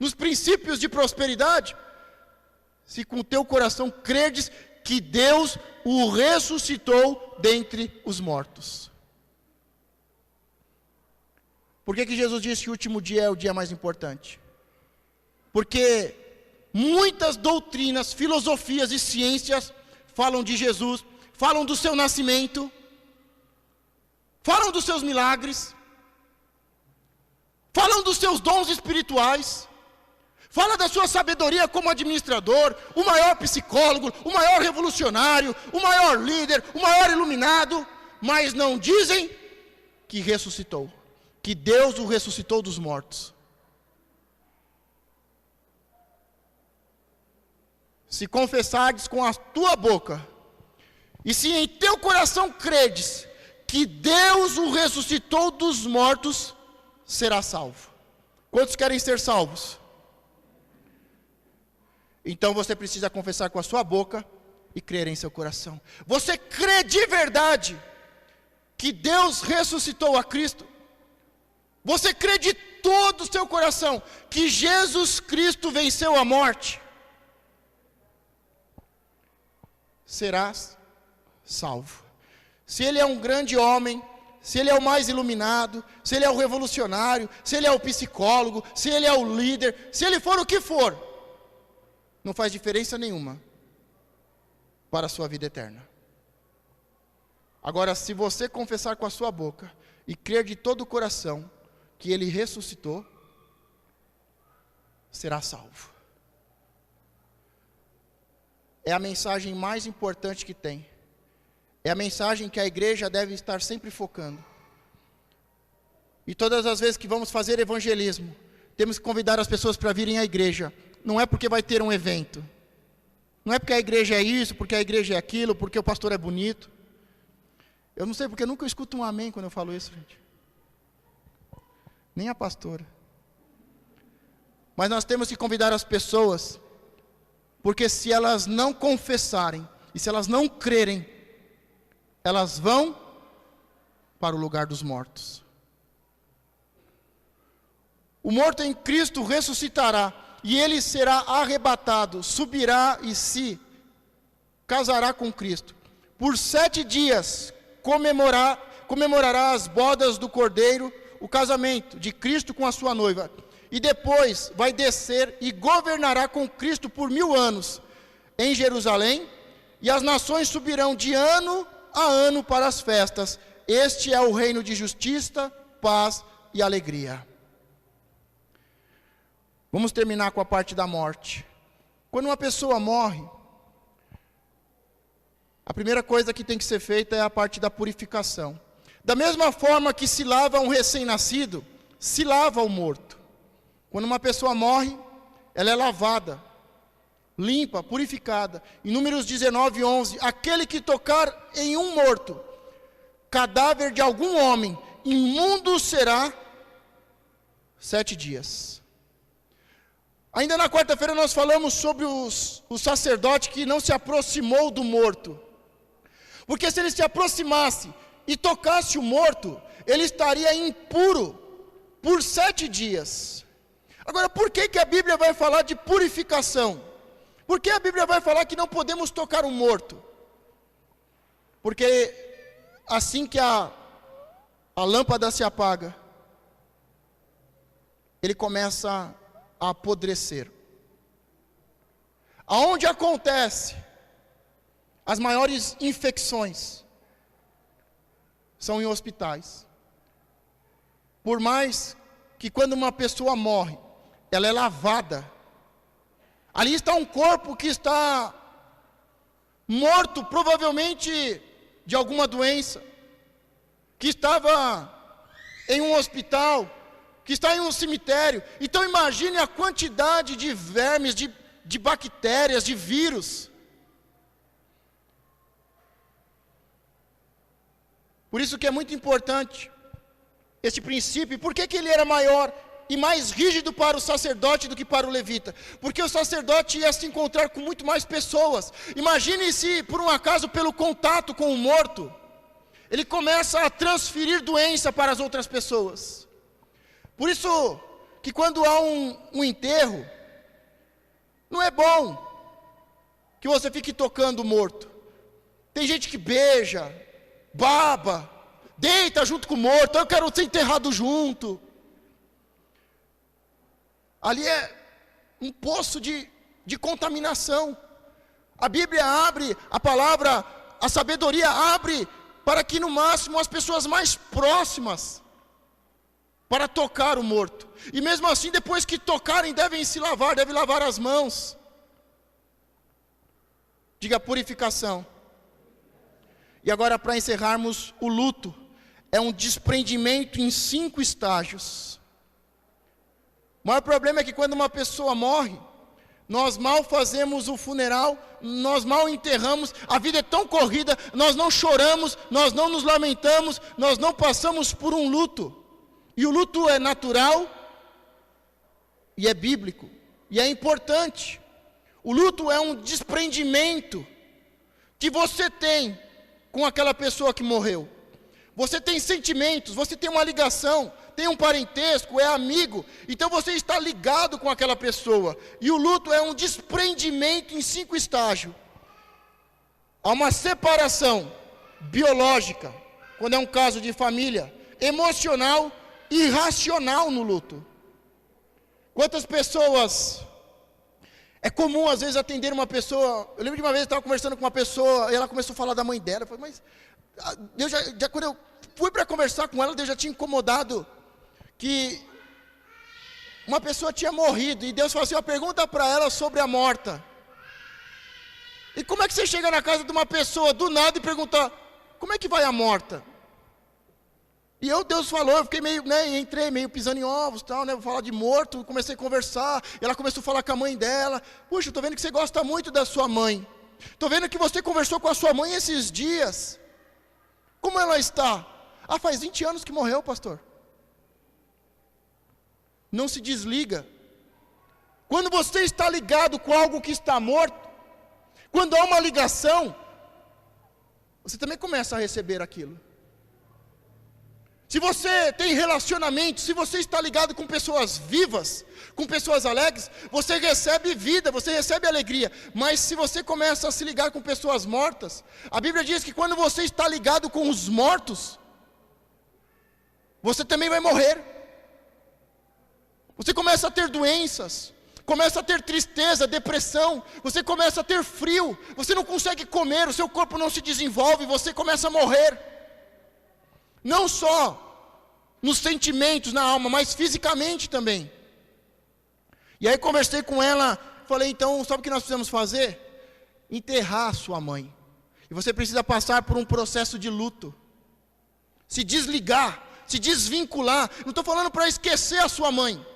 Nos princípios de prosperidade? Se com teu coração credes que Deus o ressuscitou dentre os mortos. Por que Jesus disse que o último dia é o dia mais importante? Porque muitas doutrinas, filosofias e ciências falam de Jesus, falam do seu nascimento, falam dos seus milagres, falam dos seus dons espirituais, fala da sua sabedoria como administrador, o maior psicólogo, o maior revolucionário, o maior líder, o maior iluminado, mas não dizem que ressuscitou, que Deus o ressuscitou dos mortos. Se confessares com a tua boca, e se em teu coração credes que Deus o ressuscitou dos mortos, será salvo. Quantos querem ser salvos? Então você precisa confessar com a sua boca e crer em seu coração. Você crê de verdade que Deus ressuscitou a Cristo? Você crê de todo o seu coração que Jesus Cristo venceu a morte? Serás salvo. Se ele é um grande homem, se ele é o mais iluminado, se ele é o revolucionário, se ele é o psicólogo, se ele é o líder, se ele for o que for, não faz diferença nenhuma para a sua vida eterna. Agora, se você confessar com a sua boca e crer de todo o coração que ele ressuscitou, será salvo. É a mensagem mais importante que tem. É a mensagem que a igreja deve estar sempre focando. E todas as vezes que vamos fazer evangelismo, temos que convidar as pessoas para virem à igreja. Não é porque vai ter um evento. Não é porque a igreja é isso, porque a igreja é aquilo, porque o pastor é bonito. Eu não sei porque eu nunca escuto um amém quando eu falo isso, gente. Nem a pastora. Mas nós temos que convidar as pessoas, porque se elas não confessarem, e se elas não crerem, elas vão para o lugar dos mortos. O morto em Cristo ressuscitará, e ele será arrebatado, subirá e se casará com Cristo. Por 7 dias comemorará as bodas do Cordeiro, o casamento de Cristo com a sua noiva. E depois vai descer e governará com Cristo por 1000 anos em Jerusalém, e as nações subirão de ano a ano para as festas. Este é o reino de justiça, paz e alegria. Vamos terminar com a parte da morte. Quando uma pessoa morre, a primeira coisa que tem que ser feita é a parte da purificação. Da mesma forma que se lava um recém-nascido, se lava o morto. Quando uma pessoa morre, ela é lavada, limpa, purificada. Em Números 19:11, aquele que tocar em um morto, cadáver de algum homem, imundo será 7 dias. Ainda na quarta-feira nós falamos sobre o sacerdote que não se aproximou do morto. Porque se ele se aproximasse e tocasse o morto, ele estaria impuro por 7 dias. Agora, por que a Bíblia vai falar de purificação? Por que a Bíblia vai falar que não podemos tocar um morto? Porque assim que a lâmpada se apaga, ele começa a apodrecer. Aonde acontece as maiores infecções são em hospitais. Por mais que quando uma pessoa morre, ela é lavada, ali está um corpo que está morto, provavelmente de alguma doença, que estava em um hospital, que está em um cemitério. Então imagine a quantidade de vermes, de bactérias, de vírus. Por isso que é muito importante este princípio. Por que ele era maior e mais rígido para o sacerdote do que para o levita? Porque o sacerdote ia se encontrar com muito mais pessoas. Imagine se, por um acaso, pelo contato com o morto, ele começa a transferir doença para as outras pessoas. Por isso que quando há um enterro, não é bom que você fique tocando o morto. Tem gente que beija, baba, deita junto com o morto. Eu quero ser enterrado junto. Ali é um poço de contaminação. A Bíblia abre, a palavra, a sabedoria abre para que no máximo as pessoas mais próximas para tocar o morto. E mesmo assim, depois que tocarem, devem se lavar, devem lavar as mãos. Diga purificação. E agora, para encerrarmos, o luto é um desprendimento em 5 estágios. O maior problema é que quando uma pessoa morre, nós mal fazemos o funeral, nós mal enterramos, a vida é tão corrida, nós não choramos, nós não nos lamentamos, nós não passamos por um luto. E o luto é natural, e é bíblico, e é importante. O luto é um desprendimento que você tem com aquela pessoa que morreu. Você tem sentimentos, você tem uma ligação, tem um parentesco, é amigo, então você está ligado com aquela pessoa. E o luto é um desprendimento em 5 estágios. Há uma separação biológica, quando é um caso de família, emocional e racional no luto. Quantas pessoas... É comum, às vezes, atender uma pessoa... Eu lembro de uma vez, eu estava conversando com uma pessoa, e ela começou a falar da mãe dela. Eu falei, mas... Deus já quando eu fui para conversar com ela, Deus já tinha incomodado que uma pessoa tinha morrido. E Deus falou assim, pergunta para ela sobre a morta. E como é que você chega na casa de uma pessoa, do nada, e pergunta, como é que vai a morta? E Deus falou, eu fiquei meio, entrei meio pisando em ovos, tal, vou falar de morto, comecei a conversar, ela começou a falar com a mãe dela, puxa, estou vendo que você gosta muito da sua mãe, estou vendo que você conversou com a sua mãe esses dias, como ela está? Faz 20 anos que morreu, pastor. Não se desliga. Quando você está ligado com algo que está morto, quando há uma ligação, você também começa a receber aquilo. Se você tem relacionamento, se você está ligado com pessoas vivas, com pessoas alegres, você recebe vida, você recebe alegria. Mas se você começa a se ligar com pessoas mortas, a Bíblia diz que quando você está ligado com os mortos, você também vai morrer. Você começa a ter doenças, começa a ter tristeza, depressão, você começa a ter frio, você não consegue comer, o seu corpo não se desenvolve, você começa a morrer. Não só nos sentimentos, na alma, mas fisicamente também. E aí conversei com ela, falei, então, sabe o que nós precisamos fazer? Enterrar a sua mãe. E você precisa passar por um processo de luto. Se desligar, se desvincular. Não estou falando para esquecer a sua mãe.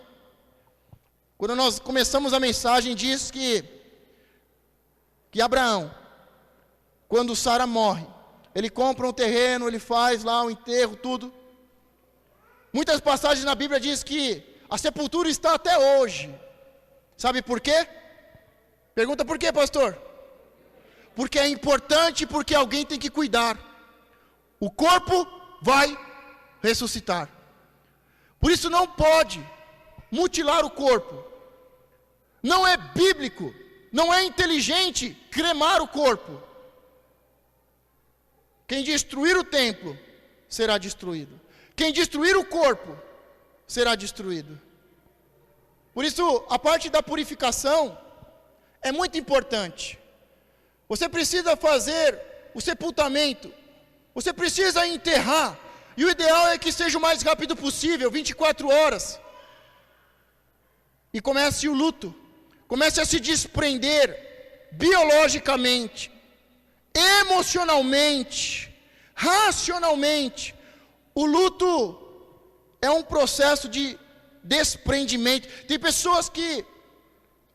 Quando nós começamos a mensagem, diz que Abraão, quando Sara morre, ele compra um terreno, ele faz lá o enterro, tudo. Muitas passagens na Bíblia diz que a sepultura está até hoje. Sabe por quê? Pergunta por quê, pastor? Porque é importante, porque alguém tem que cuidar. O corpo vai ressuscitar. Por isso não pode mutilar o corpo. Não é bíblico, não é inteligente cremar o corpo. Quem destruir o templo será destruído. Quem destruir o corpo será destruído. Por isso, a parte da purificação é muito importante. Você precisa fazer o sepultamento. Você precisa enterrar. E o ideal é que seja o mais rápido possível, 24 horas. E comece o luto. Comece a se desprender biologicamente, emocionalmente, racionalmente. O luto é um processo de desprendimento. Tem pessoas que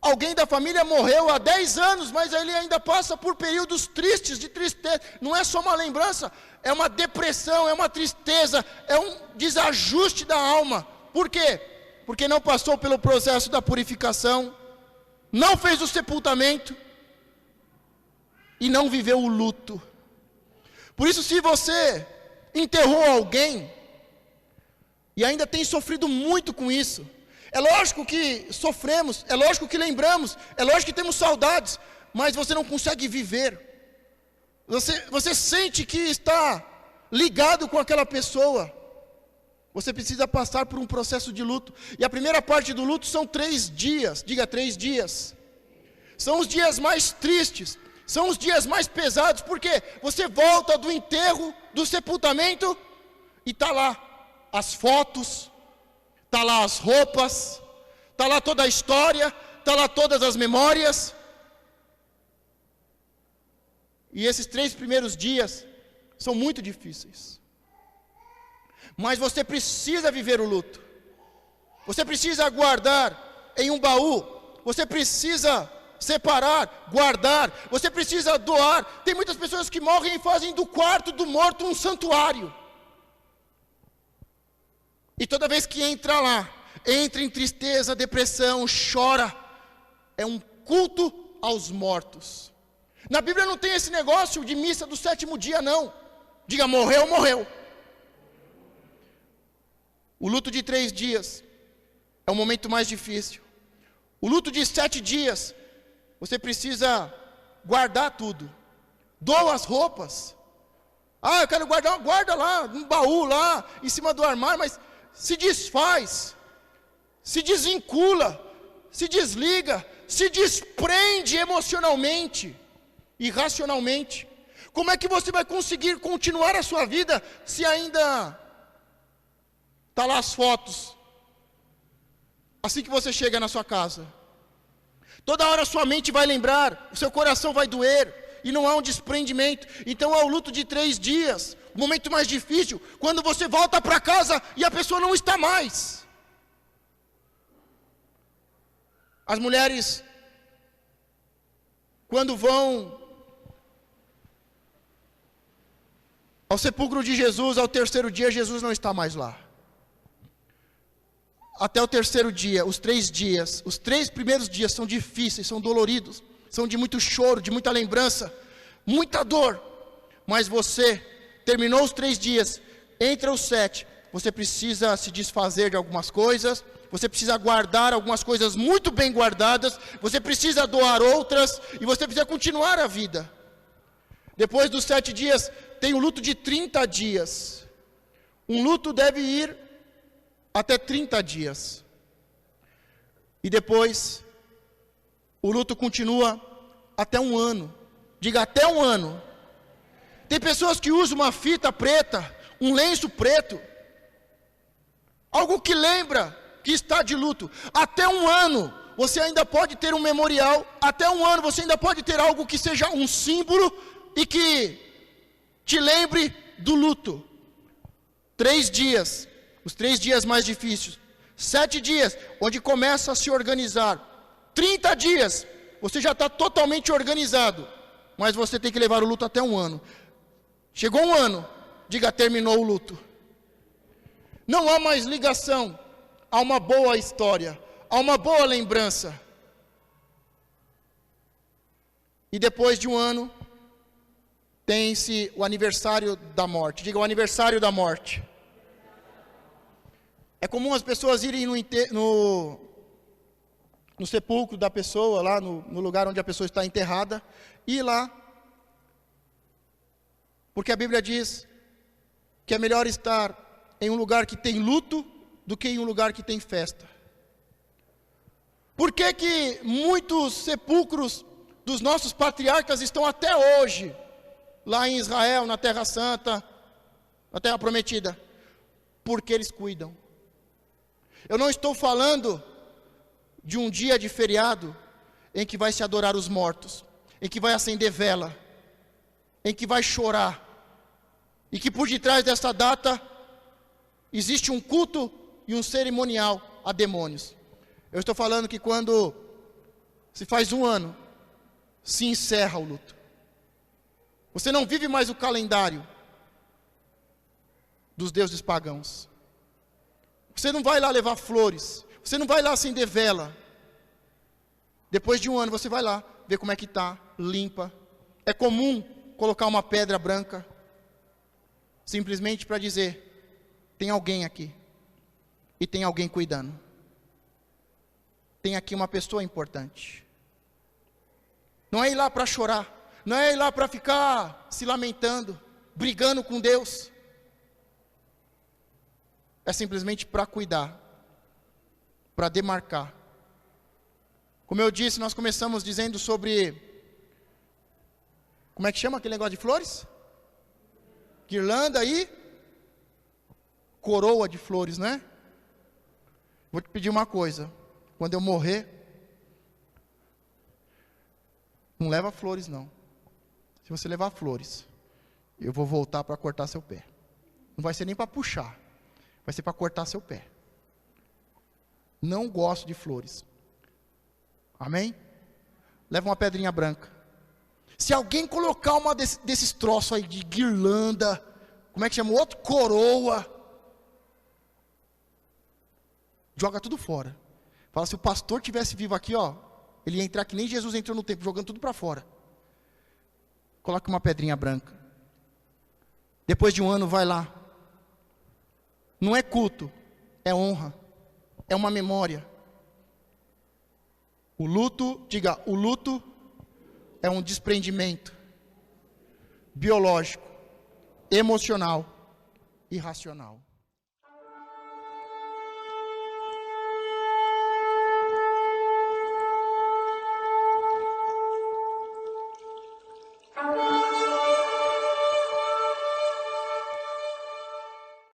alguém da família morreu há 10 anos, mas ele ainda passa por períodos tristes, de tristeza. Não é só uma lembrança, é uma depressão, é uma tristeza, é um desajuste da alma. Por quê? Porque não passou pelo processo da purificação, não fez o sepultamento e não viveu o luto. Por isso, se você enterrou alguém e ainda tem sofrido muito com isso, é lógico que sofremos, é lógico que lembramos, é lógico que temos saudades, mas você não consegue viver. Você sente que está ligado com aquela pessoa. Você precisa passar por um processo de luto. E a primeira parte do luto são 3 dias. Diga 3 dias. São os dias mais tristes. São os dias mais pesados. Porque você volta do enterro, do sepultamento, e está lá as fotos, está lá as roupas, está lá toda a história, está lá todas as memórias. E esses 3 primeiros dias são muito difíceis. Mas você precisa viver o luto. Você precisa guardar em um baú. Você precisa separar, guardar. Você precisa doar. Tem muitas pessoas que morrem e fazem do quarto do morto um santuário. E toda vez que entra lá, entra em tristeza, depressão, chora. É um culto aos mortos. Na Bíblia não tem esse negócio de missa do 7º dia, não. Diga, morreu, morreu. O luto de 3 dias é o momento mais difícil. O luto de 7 dias, você precisa guardar tudo. Doa as roupas. Ah, eu quero guardar, guarda lá, num baú lá, em cima do armário, mas se desfaz, se desvincula, se desliga, se desprende emocionalmente e racionalmente. Como é que você vai conseguir continuar a sua vida se ainda está lá as fotos? Assim que você chega na sua casa, toda hora sua mente vai lembrar, o seu coração vai doer, e não há um desprendimento. Então é o luto de 3 dias, o momento mais difícil, quando você volta para casa e a pessoa não está mais. As mulheres, quando vão ao sepulcro de Jesus, ao 3º dia, Jesus não está mais lá. Até o 3º dia, os 3 dias, os 3 primeiros dias são difíceis, são doloridos, são de muito choro, de muita lembrança, muita dor. Mas você terminou os 3 dias, entra os 7, você precisa se desfazer de algumas coisas, você precisa guardar algumas coisas muito bem guardadas, você precisa doar outras, e você precisa continuar a vida. Depois dos 7 dias, tem o luto de 30 dias. Um luto deve ir até 30 dias. E depois, o luto continua até 1 ano. Diga, até 1 ano. Tem pessoas que usam uma fita preta, um lenço preto, algo que lembra que está de luto. Até 1 ano, você ainda pode ter um memorial. Até 1 ano, você ainda pode ter algo que seja um símbolo e que te lembre do luto. 3 dias, os 3 dias mais difíceis. 7 dias, onde começa a se organizar. 30 dias, você já está totalmente organizado, mas você tem que levar o luto até 1 ano. Chegou 1 ano, diga, terminou o luto. Não há mais ligação a uma boa história, a uma boa lembrança. E depois de 1 ano, tem-se o aniversário da morte. Diga, o aniversário da morte. É comum as pessoas irem no sepulcro da pessoa, lá no lugar onde a pessoa está enterrada, e ir lá, porque a Bíblia diz que é melhor estar em um lugar que tem luto do que em um lugar que tem festa. Por que que muitos sepulcros dos nossos patriarcas estão até hoje lá em Israel, na Terra Santa, na Terra Prometida? Porque eles cuidam. Eu não estou falando de um dia de feriado em que vai se adorar os mortos, em que vai acender vela, em que vai chorar, e que por detrás dessa data existe um culto e um cerimonial a demônios. Eu estou falando que quando se faz 1 ano, se encerra o luto. Você não vive mais o calendário dos deuses pagãos. Você não vai lá levar flores, você não vai lá acender vela. Depois de 1 ano você vai lá, ver como é que está, limpa. É comum colocar uma pedra branca, simplesmente para dizer, tem alguém aqui, e tem alguém cuidando. Tem aqui uma pessoa importante. Não é ir lá para chorar, não é ir lá para ficar se lamentando, brigando com Deus. É simplesmente para cuidar, para demarcar. Como eu disse, nós começamos dizendo sobre, como é que chama aquele negócio de flores? Guirlanda e coroa de flores, né? Vou te pedir uma coisa. Quando eu morrer, não leva flores não. Se você levar flores, eu vou voltar para cortar seu pé. Não vai ser nem para puxar, vai ser para cortar seu pé. Não gosto de flores. Amém? Leva uma pedrinha branca. Se alguém colocar uma desses troços aí de guirlanda, como é que chama? Outro coroa, joga tudo fora. Fala, se o pastor tivesse vivo aqui, ó, ele ia entrar que nem Jesus entrou no templo, jogando tudo para fora. Coloque uma pedrinha branca. Depois de um ano, vai lá. Não é culto, é honra, é uma memória. O luto, diga, o luto é um desprendimento biológico, emocional e racional.